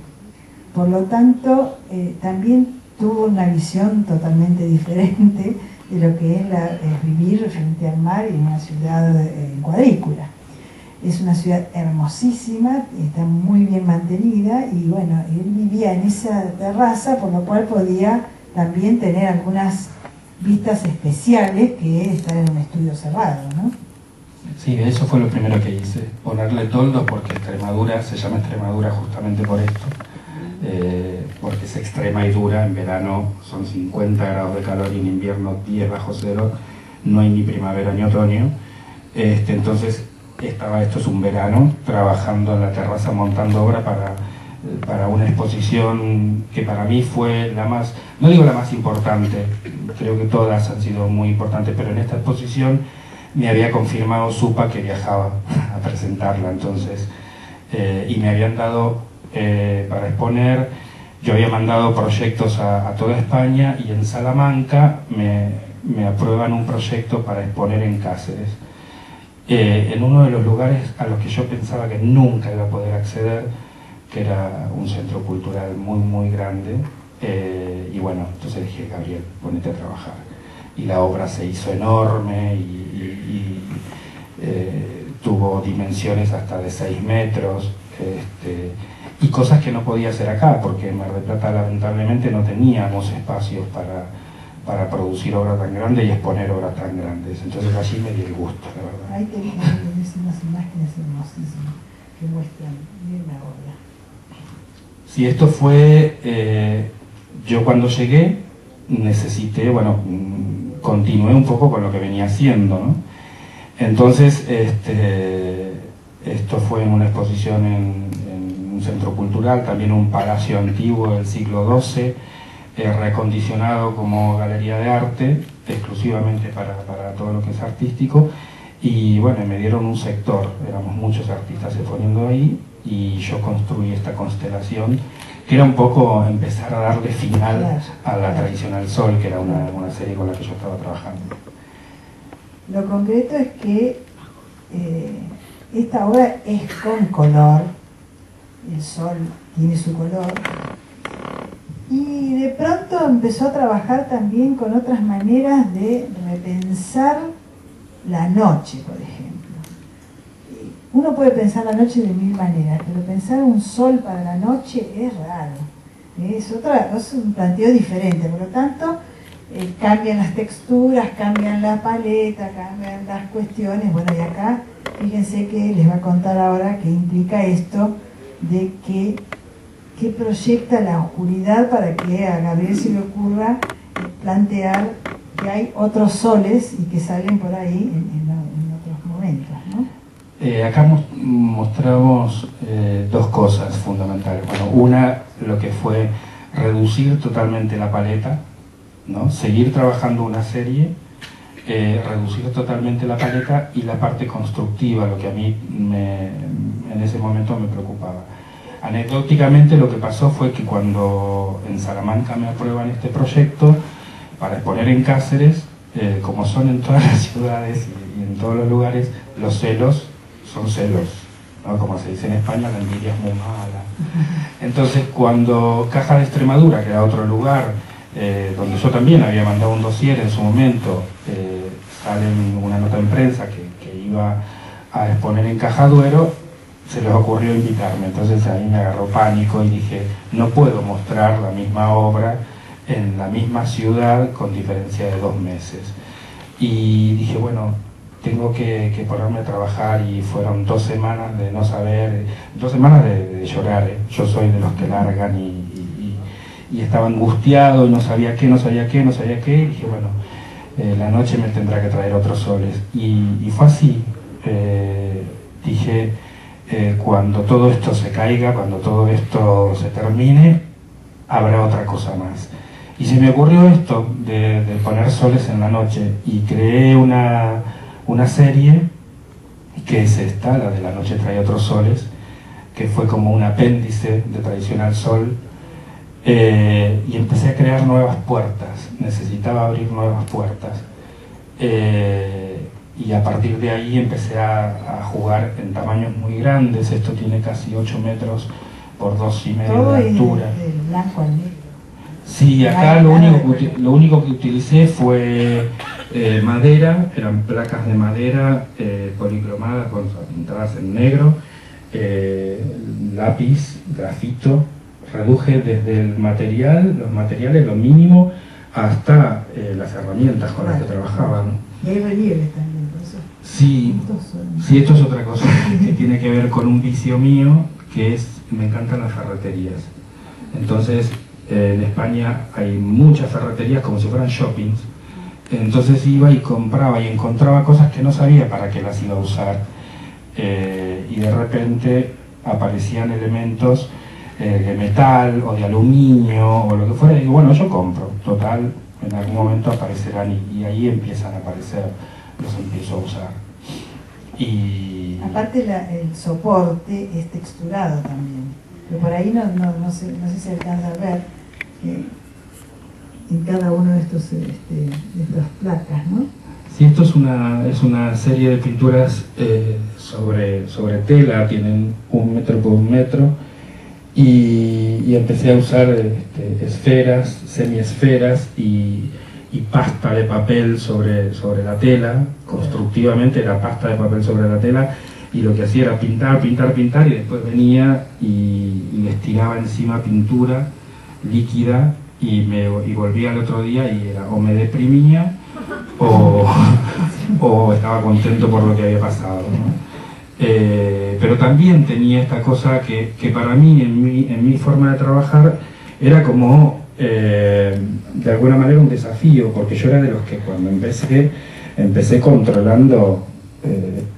por lo tanto también tuvo una visión totalmente diferente de lo que es vivir frente al mar en una ciudad en cuadrícula. Es una ciudad hermosísima, está muy bien mantenida y bueno, él vivía en esa terraza, por lo cual podía también tener algunas vistas especiales que estar en un estudio cerrado, ¿no? Sí, eso fue lo primero que hice, ponerle toldos, porque Extremadura se llama Extremadura justamente por esto, porque es extrema y dura. En verano son 50 grados de calor y en invierno 10 bajo cero, no hay ni primavera ni otoño. Entonces esto es un verano, trabajando en la terraza montando obra para una exposición que para mí fue la más, no digo la más importante, creo que todas han sido muy importantes, pero en esta exposición me había confirmado Supa que viajaba a presentarla, entonces, y me habían dado para exponer. Yo había mandado proyectos a toda España y en Salamanca me aprueban un proyecto para exponer en Cáceres, en uno de los lugares a los que yo pensaba que nunca iba a poder acceder, que era un centro cultural muy muy grande, y bueno, entonces dije, Gabriel, ponete a trabajar. Y la obra se hizo enorme y tuvo dimensiones hasta de 6 metros, y cosas que no podía hacer acá, porque en Mar del Plata lamentablemente no teníamos espacios para producir obra tan grande y exponer obras tan grandes. Entonces allí me di el gusto, la verdad. Ahí tenés unas imágenes hermosísimas que muestran bien la obra. Sí, esto fue, yo cuando llegué necesité, bueno, continué un poco con lo que venía haciendo, ¿no? Entonces, esto fue en una exposición en un centro cultural, también un palacio antiguo del siglo XII, reacondicionado como galería de arte, exclusivamente para todo lo que es artístico, y bueno, me dieron un sector, éramos muchos artistas exponiendo ahí, y yo construí esta constelación, que era un poco empezar a darle final a la tradicional Sol, que era una serie con la que yo estaba trabajando. Lo concreto es que esta obra es con color, el sol tiene su color, y de pronto empezó a trabajar también con otras maneras de repensar la noche, por ejemplo. Uno puede pensar la noche de 1000 maneras, pero pensar un sol para la noche es raro, es un planteo diferente, por lo tanto cambian las texturas, cambian la paleta, cambian las cuestiones. Bueno, y acá fíjense que les va a contar ahora qué implica esto de que proyecta la oscuridad, para que a Gabriel se le ocurra plantear que hay otros soles y que salen por ahí en otros momentos, ¿no? Acá mostramos 2 cosas fundamentales. Bueno, una, lo que fue reducir totalmente la paleta, ¿no? Seguir trabajando una serie, reducir totalmente la paleta, y la parte constructiva, lo que a mí en ese momento me preocupaba. Anecdóticamente, lo que pasó fue que cuando en Salamanca me aprueban este proyecto para exponer en Cáceres, como son en todas las ciudades y en todos los lugares, los celos son celos, ¿no? Como se dice en España, la envidia es muy mala. Entonces, cuando Caja de Extremadura, que era otro lugar donde yo también había mandado un dossier en su momento, sale una nota en prensa que iba a exponer en Caja Duero, se les ocurrió invitarme. Entonces ahí me agarró pánico y dije, no puedo mostrar la misma obra en la misma ciudad con diferencia de 2 meses. Y dije, bueno, tengo que ponerme a trabajar, y fueron 2 semanas de no saber, 2 semanas de llorar, ¿eh? Yo soy de los que largan y estaba angustiado y no sabía qué, y dije, bueno, la noche me tendrá que traer otros soles. Y fue así. dije, cuando todo esto se caiga, cuando todo esto se termine, habrá otra cosa más. Y se me ocurrió esto de poner soles en la noche, y creé una serie que es esta, la de La noche trae otros soles, que fue como un apéndice de Tradicional Sol, y empecé a crear nuevas puertas, necesitaba abrir nuevas puertas. Y a partir de ahí empecé a jugar en tamaños muy grandes. Esto tiene casi 8 metros por 2,5 Todo de altura. de blanco al negro. Sí, acá lo único que utilicé fue madera, eran placas de madera policromadas, pintadas en negro, lápiz, grafito. Reduje desde el material, los materiales, lo mínimo, hasta las herramientas con las que trabajaban. Y hay relieves también, por eso. Sí, sí, esto es otra cosa que tiene que ver con un vicio mío, que es, me encantan las ferreterías. Entonces, en España hay muchas ferreterías como si fueran shoppings. Entonces iba y compraba y encontraba cosas que no sabía para qué las iba a usar. Y de repente aparecían elementos de metal o de aluminio o lo que fuera, y digo, bueno, yo compro, total, en algún momento aparecerán, y ahí empiezan a aparecer, los empiezo a usar. Y aparte el soporte es texturado también, pero por ahí no sé si alcanza a ver que en cada uno de estas placas, ¿no? Sí, esto es una serie de pinturas sobre tela, tienen 1 metro por 1 metro, y empecé a usar esferas, semiesferas y pasta de papel sobre la tela. Constructivamente era pasta de papel sobre la tela, y lo que hacía era pintar, pintar, pintar, y después venía y les tiraba encima pintura líquida, y volvía al otro día y era, o me deprimía o estaba contento por lo que había pasado, ¿no? Pero también tenía esta cosa que para mí, en mi forma de trabajar, era como de alguna manera un desafío, porque yo era de los que cuando empecé controlando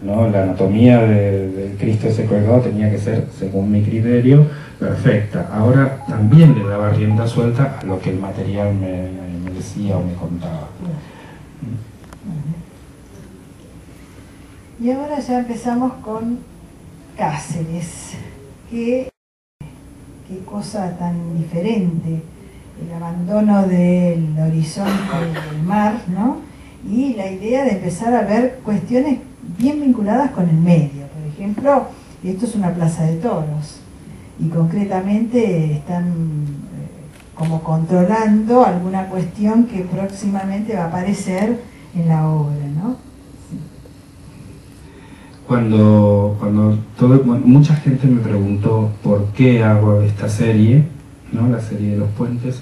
¿no? la anatomía del Cristo ese colgado, tenía que ser, según mi criterio, perfecta. Ahora también le daba rienda suelta a lo que el material me decía o me contaba. Y ahora ya empezamos con Cáceres. Qué cosa tan diferente, el abandono del horizonte del mar, ¿no? Y la idea de empezar a ver cuestiones bien vinculadas con el medio. Por ejemplo, esto es una plaza de toros, y concretamente están como controlando alguna cuestión que próximamente va a aparecer en la obra, ¿no? Mucha gente me preguntó por qué hago esta serie, ¿no? La serie de los puentes,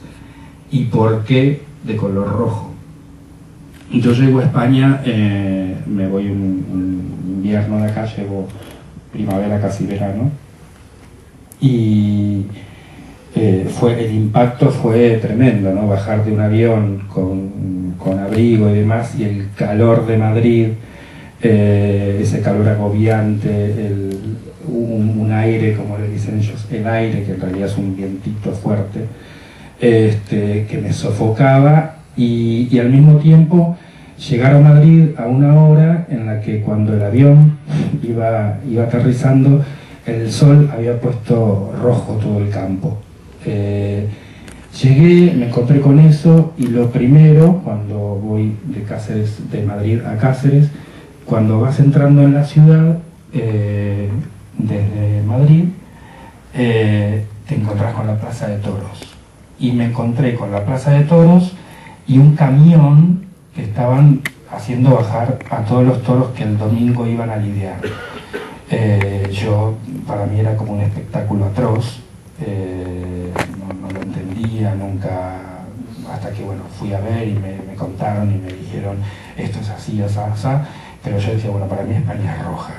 y por qué de color rojo. Yo llego a España, me voy un invierno de acá, llego primavera, casi verano, y el impacto fue tremendo, ¿no? Bajar de un avión con abrigo y demás, y el calor de Madrid, ese calor agobiante, un aire, como le dicen ellos, el aire, que en realidad es un vientito fuerte, que me sofocaba, y al mismo tiempo llegar a Madrid a una hora en la que, cuando el avión iba aterrizando, el sol había puesto rojo todo el campo. Llegué, me encontré con eso, y lo primero, cuando voy de Madrid a Cáceres, cuando vas entrando en la ciudad, desde Madrid, te encontrás con la Plaza de Toros. Y me encontré con la Plaza de Toros y un camión que estaban haciendo bajar a todos los toros que el domingo iban a lidiar. Para mí era como un espectáculo atroz, no lo entendía nunca, hasta que bueno, fui a ver y me contaron y me dijeron, esto es así, así. Pero yo decía, bueno, para mí España es roja.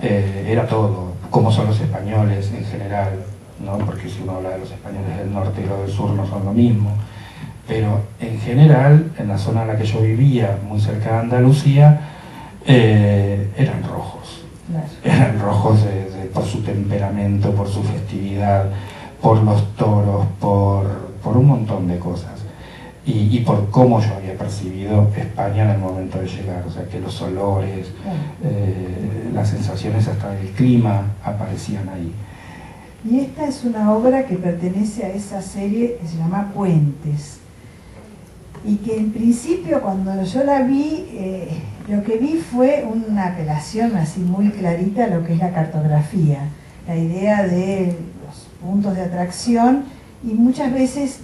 Era todo, como son los españoles en general, ¿no? Porque si uno habla de los españoles del norte y los del sur no son lo mismo. Pero en general, en la zona en la que yo vivía, muy cerca de Andalucía, eran rojos. Claro. Eran rojos por su temperamento, por su festividad, por los toros, por un montón de cosas. Y por cómo yo había percibido España en el momento de llegar, o sea que los olores, las sensaciones hasta del clima aparecían ahí. Y esta es una obra que pertenece a esa serie que se llama Puentes, y que en principio cuando yo la vi, lo que vi fue una apelación así muy clarita a lo que es la cartografía, la idea de los puntos de atracción, y muchas veces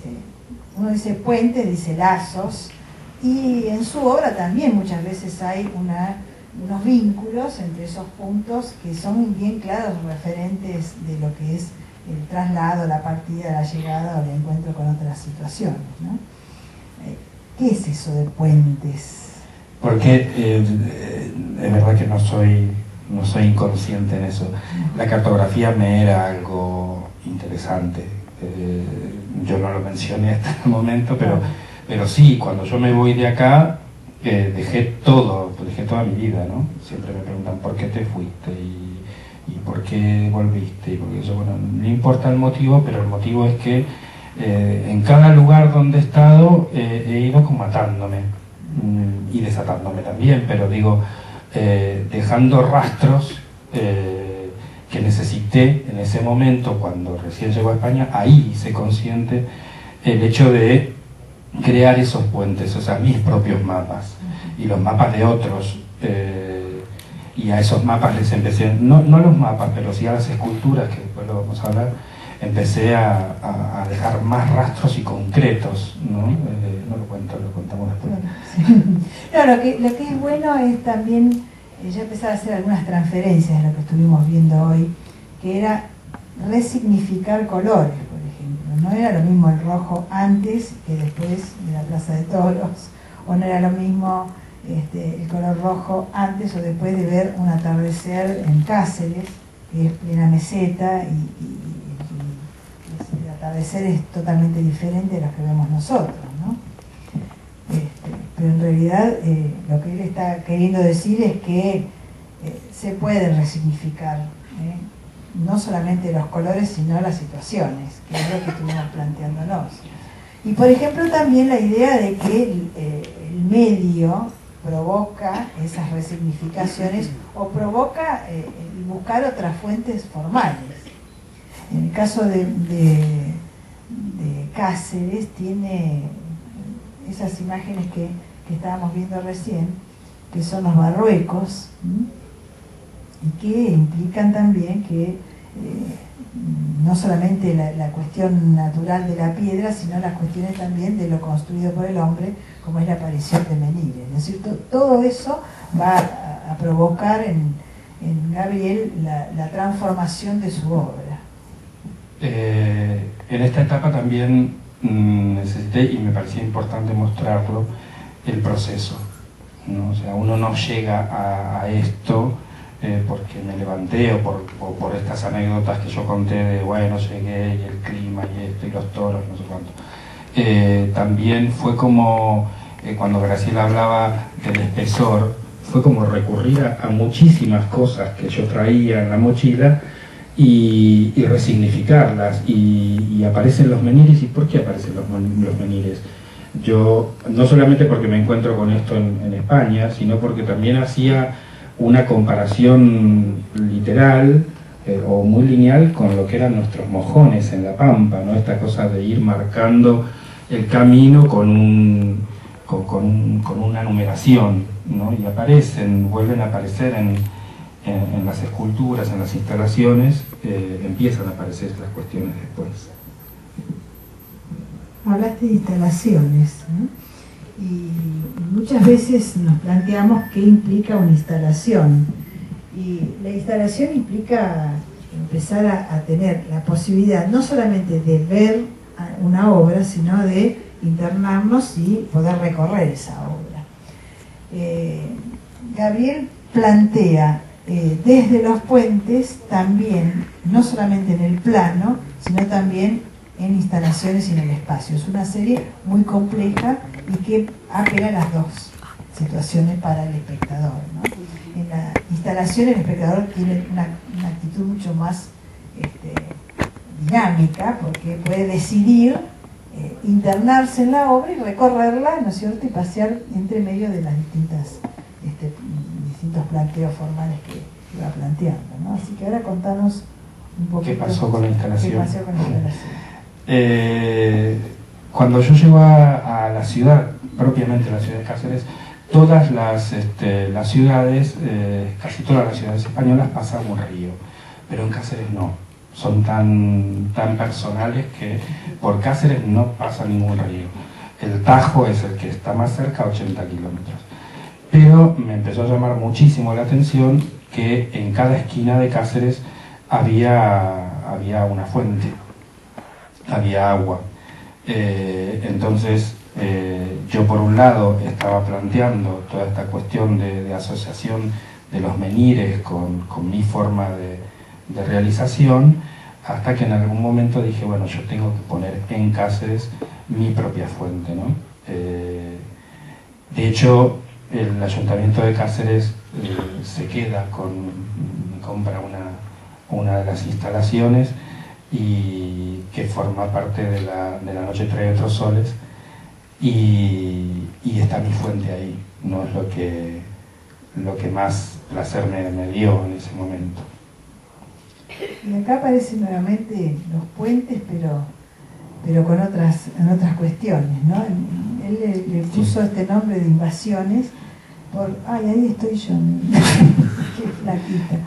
uno dice puentes, dice lazos, y en su obra también muchas veces hay unos vínculos entre esos puntos que son bien claros referentes de lo que es el traslado, la partida, la llegada o el encuentro con otras situaciones, ¿no? ¿Qué es eso de puentes? Porque es verdad que no soy inconsciente en eso. La cartografía me era algo interesante. Yo no lo mencioné hasta el momento, pero sí, cuando yo me voy de acá, dejé toda mi vida, ¿no? Siempre me preguntan por qué te fuiste y por qué volviste, y porque yo, bueno, no importa el motivo, pero el motivo es que en cada lugar donde he estado he ido como atándome y desatándome también, pero digo, dejando rastros que necesité en ese momento cuando recién llegó a España. Ahí hice consciente el hecho de crear esos puentes, o sea, mis propios mapas y los mapas de otros, y a esos mapas les empecé, no los mapas, pero sí a las esculturas, que después lo vamos a hablar, empecé a dejar más rastros y concretos, ¿no? No lo cuento, lo contamos después. No, lo que es bueno es también, ya empezar a hacer algunas transferencias de lo que estuvimos viendo hoy, que era resignificar colores, por ejemplo. No era lo mismo el rojo antes que después de la Plaza de Toros, o no era lo mismo el color rojo antes o después de ver un atardecer en Cáceres, que es plena meseta, y el atardecer es totalmente diferente de los que vemos nosotros, ¿no? Pero en realidad lo que él está queriendo decir es que se pueden resignificar, no solamente los colores, sino las situaciones, que es lo que estuvimos planteándonos. Y por ejemplo también la idea de que el medio provoca esas resignificaciones o provoca buscar otras fuentes formales. En el caso de Cáceres tiene esas imágenes que estábamos viendo recién, que son los barruecos, y que implican también que no solamente la cuestión natural de la piedra, sino las cuestiones también de lo construido por el hombre, como es la aparición de Menires, ¿no es cierto? Todo eso va a provocar en Gabriel la transformación de su obra. En esta etapa también necesité, y me parecía importante mostrarlo, el proceso, ¿no? O sea, uno no llega a esto porque me levanté o por estas anécdotas que yo conté de, bueno, llegué y el clima y esto y los toros, no sé cuánto. También fue como, cuando Graciela hablaba del espesor, fue como recurrir a muchísimas cosas que yo traía en la mochila y resignificarlas, y aparecen los menires. ¿Y por qué aparecen los menires? Yo, no solamente porque me encuentro con esto en España, sino porque también hacía una comparación literal o muy lineal con lo que eran nuestros mojones en la Pampa, ¿no? Esta cosa de ir marcando el camino con una numeración, ¿no? Y vuelven a aparecer en las esculturas, en las instalaciones, empiezan a aparecer las cuestiones después. Hablaste de instalaciones, ¿no? Y muchas veces nos planteamos qué implica una instalación. Y la instalación implica empezar a tener la posibilidad no solamente de ver una obra, sino de internarnos y poder recorrer esa obra. Gabriel plantea desde los puentes también, no solamente en el plano, sino también en instalaciones y en el espacio. Es una serie muy compleja y que apela a las dos situaciones para el espectador, ¿no? la instalación el espectador tiene una actitud mucho más dinámica, porque puede decidir internarse en la obra y recorrerla, ¿no es cierto?, y pasear entre medio de las distintos planteos formales que iba planteando, ¿no? Así que ahora contanos un poquito ¿Qué pasó con la instalación? ¿Qué pasó con la instalación? Cuando yo llego a la ciudad, propiamente la ciudad de Cáceres, todas las ciudades, casi todas las ciudades españolas pasan un río, pero en Cáceres no. Son tan personales que por Cáceres no pasa ningún río. El Tajo es el que está más cerca, 80 kilómetros. Pero me empezó a llamar muchísimo la atención que en cada esquina de Cáceres había una fuente, había agua. Entonces yo por un lado estaba planteando toda esta cuestión de asociación de los menires con mi forma de realización, hasta que en algún momento dije, bueno, yo tengo que poner en Cáceres mi propia fuente, ¿no? De hecho, el Ayuntamiento de Cáceres se queda compra una de las instalaciones y que forma parte de la Noche Trae Otros Soles, y está mi fuente ahí. No es lo que más placer me dio en ese momento. Y acá aparecen nuevamente los puentes, pero con otras cuestiones, ¿no? Él le puso este nombre de invasiones por... ¡Ay, ahí estoy yo! ¡Qué flaquita!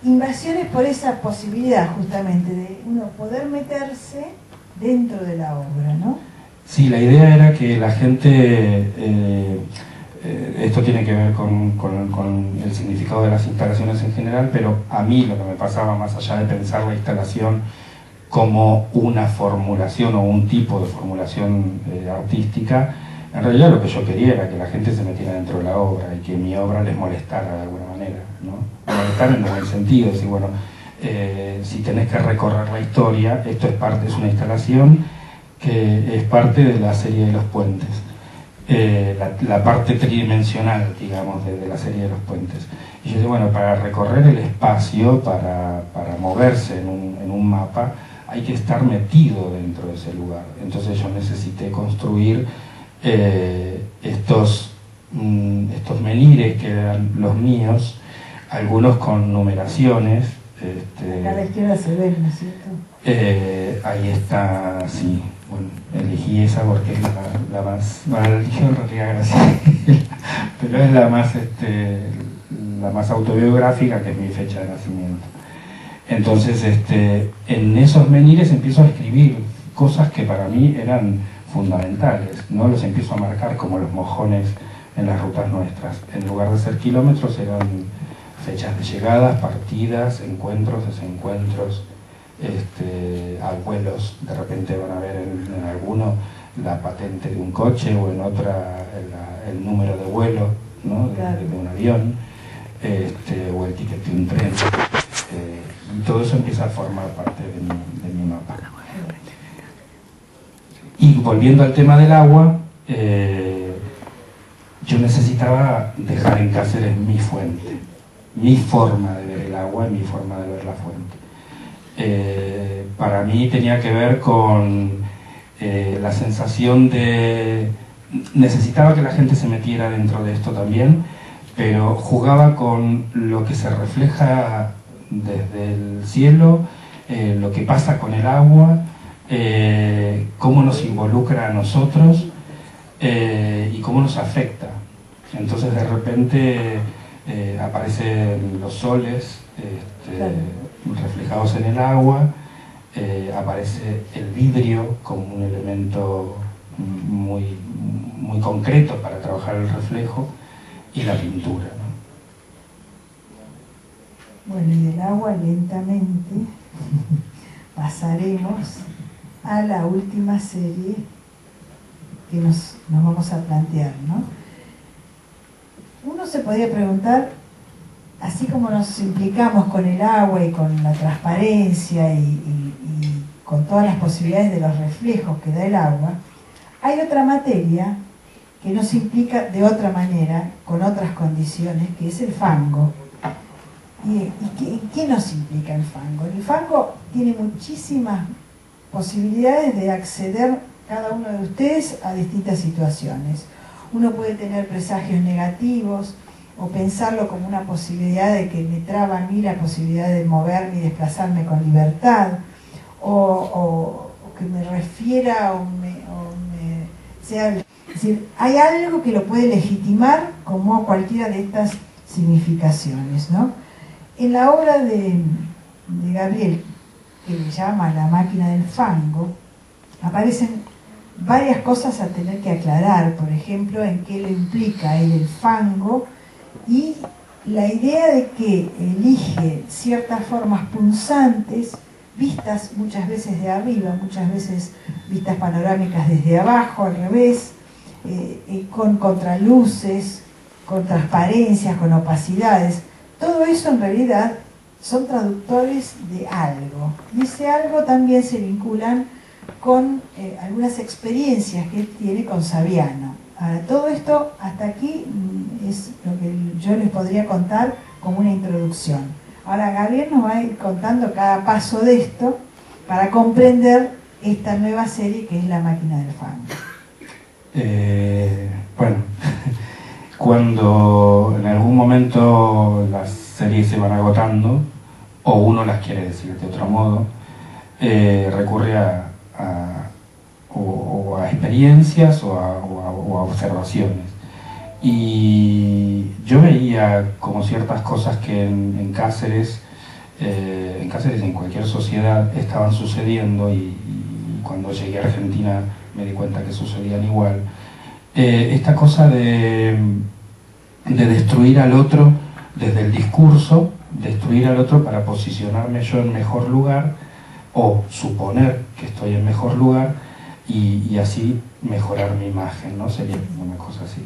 Invasiones por esa posibilidad justamente de uno poder meterse dentro de la obra, ¿no? Sí, la idea era que la gente... esto tiene que ver con el significado de las instalaciones en general, pero a mí lo que me pasaba, más allá de pensar la instalación como una formulación o un tipo de formulación artística, en realidad lo que yo quería era que la gente se metiera dentro de la obra y que mi obra les molestara de alguna manera, ¿no? Molestar en el buen sentido, decir, bueno, si tenés que recorrer la historia, esto es una instalación que es parte de la serie de los puentes. La parte tridimensional, digamos, de la serie de los puentes. Y yo dije, bueno, para recorrer el espacio, para moverse en un mapa, hay que estar metido dentro de ese lugar. Entonces yo necesité construir estos menires que eran los míos, algunos con numeraciones. Acá a la izquierda se ve, ¿no es cierto? Ahí está, sí. Bueno, elegí esa porque es la más... Bueno, la religión en realidad Graciela, pero es la más autobiográfica, que es mi fecha de nacimiento. Entonces, en esos menires empiezo a escribir cosas que para mí eran fundamentales, ¿no? Los empiezo a marcar como los mojones en las rutas nuestras. En lugar de ser kilómetros, eran fechas de llegadas, partidas, encuentros, desencuentros, abuelos. De repente van a ver en alguno la patente de un coche, o en otra el número de vuelo, ¿no? de un avión, o el ticket de un tren, y todo eso empieza a formar parte de mi mapa. Y volviendo al tema del agua, yo necesitaba dejar en Cáceres mi fuente, mi forma de ver el agua y mi forma de ver la fuente. Para mí tenía que ver con la sensación de... Necesitaba que la gente se metiera dentro de esto también, pero jugaba con lo que se refleja desde el cielo, lo que pasa con el agua, cómo nos involucra a nosotros y cómo nos afecta. Entonces de repente aparecen los soles reflejados en el agua, aparece el vidrio como un elemento muy concreto para trabajar el reflejo, y la pintura, ¿no? Bueno, y del agua lentamente pasaremos a la última serie que nos vamos a plantear, ¿no? Uno se podría preguntar, así como nos implicamos con el agua y con la transparencia y con todas las posibilidades de los reflejos que da el agua, hay otra materia que nos implica de otra manera, con otras condiciones, que es el fango. ¿Y qué nos implica el fango? El fango tiene muchísimas posibilidades de acceder cada uno de ustedes a distintas situaciones. Uno puede tener presagios negativos o pensarlo como una posibilidad de que me traba a mí la posibilidad de moverme y desplazarme con libertad, o que me refiera sea, es decir, hay algo que lo puede legitimar como cualquiera de estas significaciones, ¿no? En la obra de Gabriel, que le llama La máquina del fango, aparecen varias cosas a tener que aclarar, por ejemplo, en qué le implica a él el fango y la idea de que elige ciertas formas punzantes, vistas muchas veces de arriba, muchas veces vistas panorámicas desde abajo, al revés, con contraluces, con transparencias, con opacidades. Todo eso en realidad son traductores de algo. Y ese algo también se vinculan con algunas experiencias que él tiene con Saviano. Ahora, todo esto hasta aquí es lo que yo les podría contar como una introducción. Ahora Gabriel nos va a ir contando cada paso de esto para comprender esta nueva serie que es La máquina del fango. Bueno, cuando en algún momento las series se van agotando, o uno las quiere decir de otro modo, recurre a experiencias o a observaciones. Y yo veía como ciertas cosas que en Cáceres, en cualquier sociedad, estaban sucediendo, y cuando llegué a Argentina me di cuenta que sucedían igual. Esta cosa de destruir al otro desde el discurso, destruir al otro para posicionarme yo en mejor lugar, o suponer que estoy en mejor lugar, y así mejorar mi imagen, ¿no? Sería una cosa así.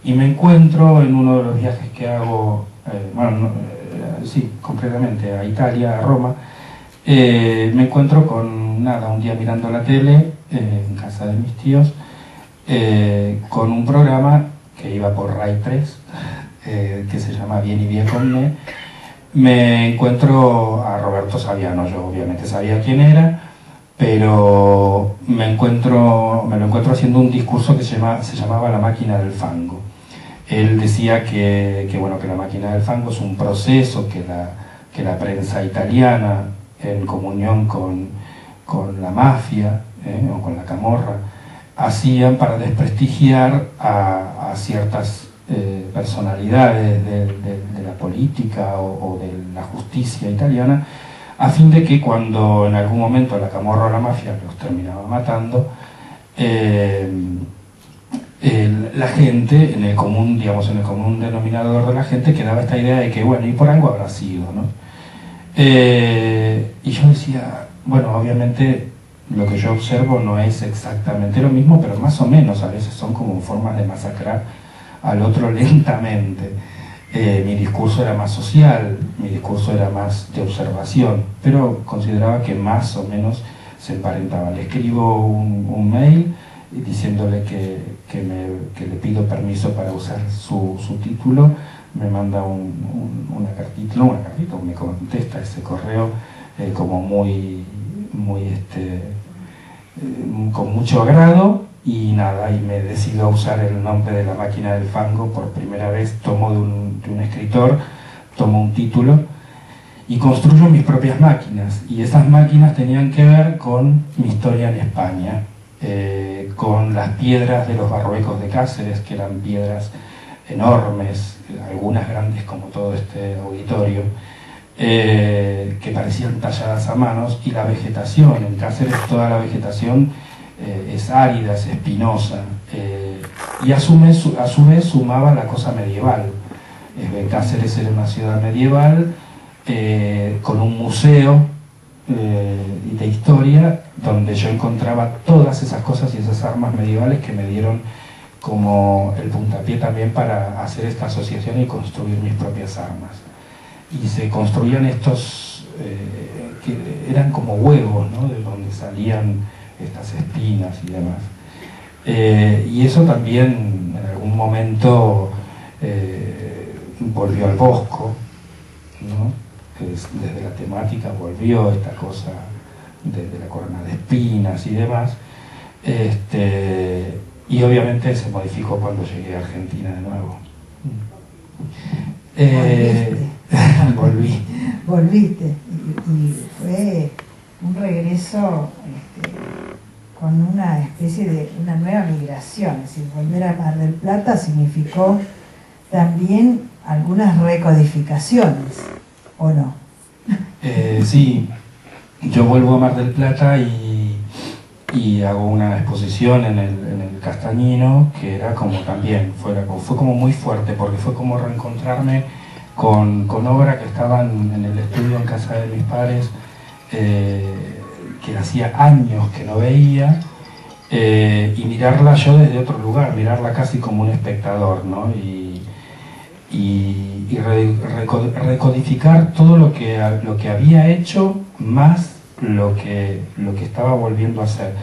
Y me encuentro en uno de los viajes que hago, sí, concretamente a Italia, a Roma, me encuentro con un día mirando la tele, en casa de mis tíos, con un programa que iba por Rai 3, que se llama Bien y Bien con me encuentro a Roberto Saviano. Yo obviamente sabía quién era, pero me lo encuentro haciendo un discurso que se llamaba La máquina del fango. Él decía que la máquina del fango es un proceso que la prensa italiana, en comunión con la mafia, o con la camorra, hacían para desprestigiar a ciertas personalidades de la política o de la justicia italiana, a fin de que cuando en algún momento la camorra o la mafia los terminaba matando, la gente, en el común denominador de la gente, quedaba esta idea de que, bueno, y por algo habrá sido, ¿no? Y yo decía, bueno, obviamente lo que yo observo no es exactamente lo mismo, pero más o menos a veces son como formas de masacrar al otro lentamente. Mi discurso era más social, mi discurso era más de observación, pero consideraba que más o menos se emparentaba. Le escribo un mail diciéndole que le pido permiso para usar su título, me manda una cartita, me contesta ese correo como con mucho agrado, y nada, y me decido a usar el nombre de La máquina del fango por primera vez. Tomo de un escritor, tomo un título y construyo mis propias máquinas, y esas máquinas tenían que ver con mi historia en España, con las piedras de los Barruecos de Cáceres, que eran piedras enormes, algunas grandes como todo este auditorio, que parecían talladas a manos, y la vegetación. En Cáceres toda la vegetación es árida, es espinosa, y a su vez sumaba la cosa medieval. Cáceres era una ciudad medieval, con un museo de historia, donde yo encontraba todas esas cosas y esas armas medievales que me dieron como el puntapié también para hacer esta asociación y construir mis propias armas. Y se construían estos, que eran como huevos, ¿no? De donde salían estas espinas y demás. Y eso también en algún momento volvió al Bosco, ¿no? Desde la temática volvió esta cosa de la corona de espinas y demás. Y obviamente se modificó cuando llegué a Argentina de nuevo. Volviste. Y fue un regreso con una especie de una nueva migración. Es decir, volver a Mar del Plata significó también algunas recodificaciones, ¿o no? Sí, yo vuelvo a Mar del Plata y hago una exposición en el Castañino, que era como también, fue como muy fuerte, porque fue como reencontrarme con obra que estaban en el estudio en casa de mis padres, que hacía años que no veía, y mirarla yo desde otro lugar, mirarla casi como un espectador, ¿no? Y recodificar todo lo que había hecho, más lo que estaba volviendo a hacer.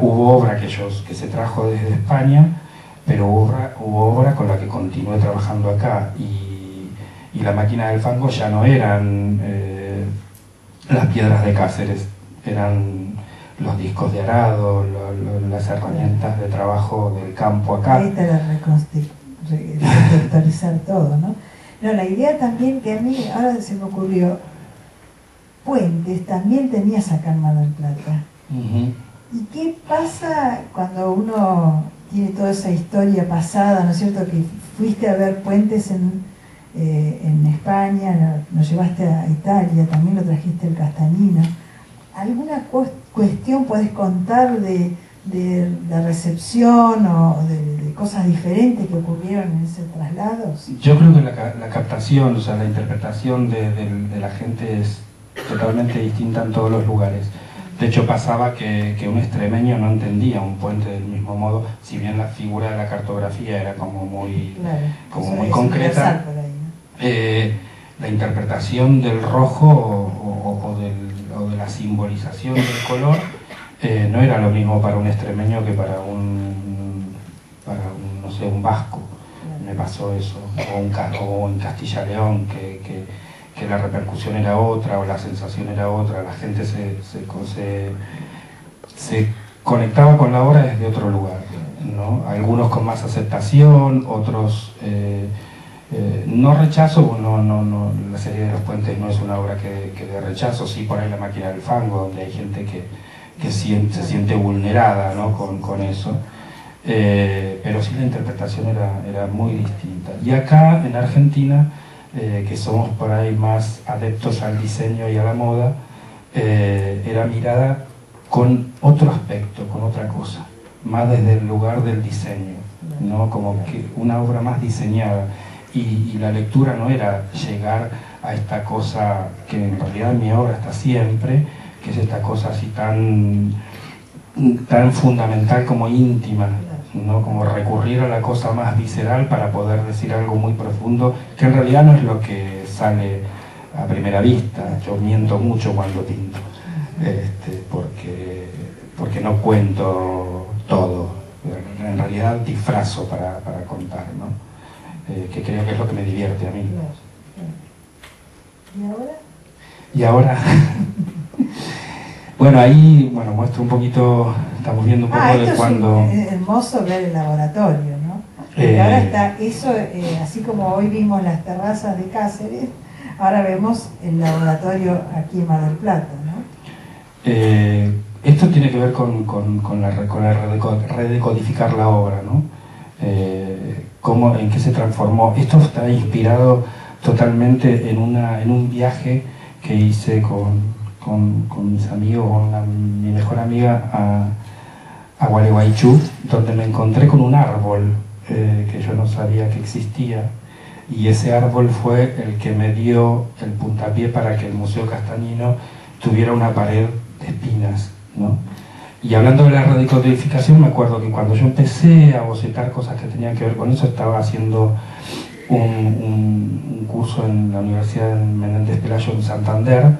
Hubo obra que se trajo desde España, pero hubo obra con la que continué trabajando acá, y la máquina del fango ya no eran las piedras de Cáceres, eran los discos de arado, las herramientas de trabajo del campo acá. Ahí te la recontextualizar todo, ¿no? No, la idea también que a mí ahora se me ocurrió, Puentes también tenías acá en Mar del Plata. ¿Y qué pasa cuando uno tiene toda esa historia pasada, ¿no es cierto? Que fuiste a ver Puentes en España, nos llevaste a Italia, también lo trajiste al Castañino. ¿Alguna cuestión podés contar de la recepción o de cosas diferentes que ocurrieron en ese traslado? Yo creo que la captación, o sea, la interpretación de la gente es totalmente distinta en todos los lugares. De hecho, pasaba que un extremeño no entendía un puente del mismo modo, si bien la figura de la cartografía era como muy, claro, muy concreta. La interpretación del rojo o de la simbolización del color no era lo mismo para un extremeño que para un no sé, un vasco. Me pasó eso, o en Castilla y León, que la repercusión era otra, o la sensación era otra, la gente se conectaba con la obra desde otro lugar, ¿no? Algunos con más aceptación, otros no rechazo. No, la serie de los puentes no es una obra que de rechazo, sí, por ahí la máquina del fango, donde hay gente que se siente vulnerada, ¿no? con eso, pero sí la interpretación era muy distinta. Y acá en Argentina, que somos por ahí más adeptos al diseño y a la moda, era mirada con otro aspecto, con otra cosa, más desde el lugar del diseño, ¿no? Como que una obra más diseñada, y la lectura no era llegar a esta cosa que en realidad en mi obra está siempre, que es esta cosa así tan fundamental como íntima, ¿no? Como recurrir a la cosa más visceral para poder decir algo muy profundo, que en realidad no es lo que sale a primera vista. Yo miento mucho cuando pinto, porque no cuento todo, en realidad disfrazo para contar, ¿no? Que creo que es lo que me divierte a mí. ¿Y ahora? Y ahora bueno, ahí muestro un poquito, estamos viendo un poco de cuando... Es hermoso ver el laboratorio, ¿no? Porque ahora está eso, así como hoy vimos las terrazas de Cáceres, ahora vemos el laboratorio aquí en Mar del Plata, ¿no? Esto tiene que ver con redecodificar la obra, ¿no? En qué se transformó. Esto está inspirado totalmente en un viaje que hice con mis amigos, con mi mejor amiga a Gualeguaychú, donde me encontré con un árbol que yo no sabía que existía, y ese árbol fue el que me dio el puntapié para que el Museo Castañino tuviera una pared de espinas, ¿no? Y hablando de la radicodificación, me acuerdo que cuando yo empecé a bocetar cosas que tenían que ver con eso, estaba haciendo un curso en la Universidad de Menéndez Pelayo en Santander,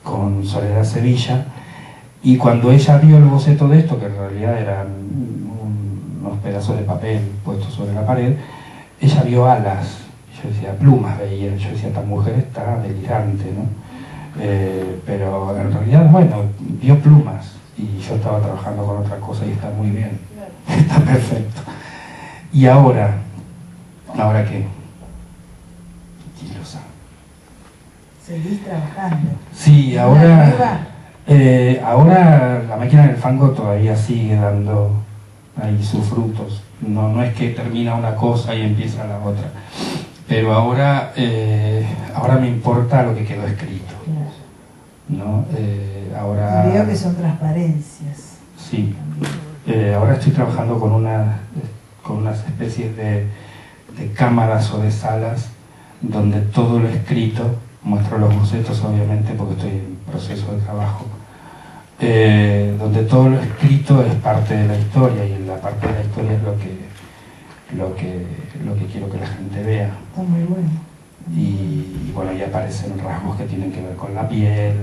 con Soledad Sevilla, y cuando ella vio el boceto de esto, que en realidad era unos pedazos de papel puestos sobre la pared, ella vio alas. Yo decía, plumas veía. Yo decía, esta mujer está delirante, ¿no? Pero en realidad, bueno, vio plumas. Y yo estaba trabajando con otra cosa y está muy bien. Está perfecto. Y ahora qué? ¿Quién lo sabe? Seguís trabajando. Sí, ahora la máquina del fango todavía sigue dando ahí sus frutos. No es que termina una cosa y empieza la otra. Pero ahora me importa lo que quedó escrito. ¿No? Ahora... Y veo que son transparencias. Sí. Ahora estoy trabajando con unas especies de cámaras o de salas donde todo lo escrito, muestro los bocetos obviamente porque estoy en proceso de trabajo, donde todo lo escrito es parte de la historia y la parte de la historia es lo que quiero que la gente vea. Está muy bueno. Y bueno, ahí aparecen rasgos que tienen que ver con la piel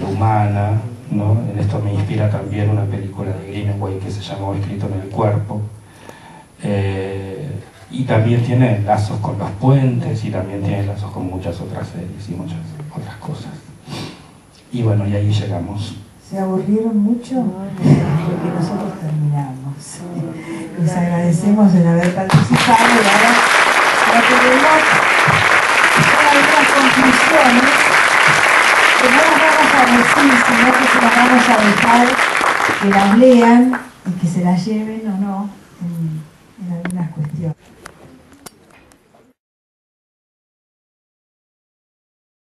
humana, ¿no? En esto me inspira también una película de Greenaway que se llamó Escrito en el cuerpo. Y también tiene lazos con los puentes y también tiene lazos con muchas otras series y muchas otras cosas. Y bueno, y ahí llegamos. ¿Se aburrieron mucho? Porque nosotros terminamos. Les agradecemos el haber participado y ahora lo que queremos son algunas conclusiones que no las vamos a decir, sino que se las vamos a dejar que las lean y que se las lleven o no en algunas cuestiones.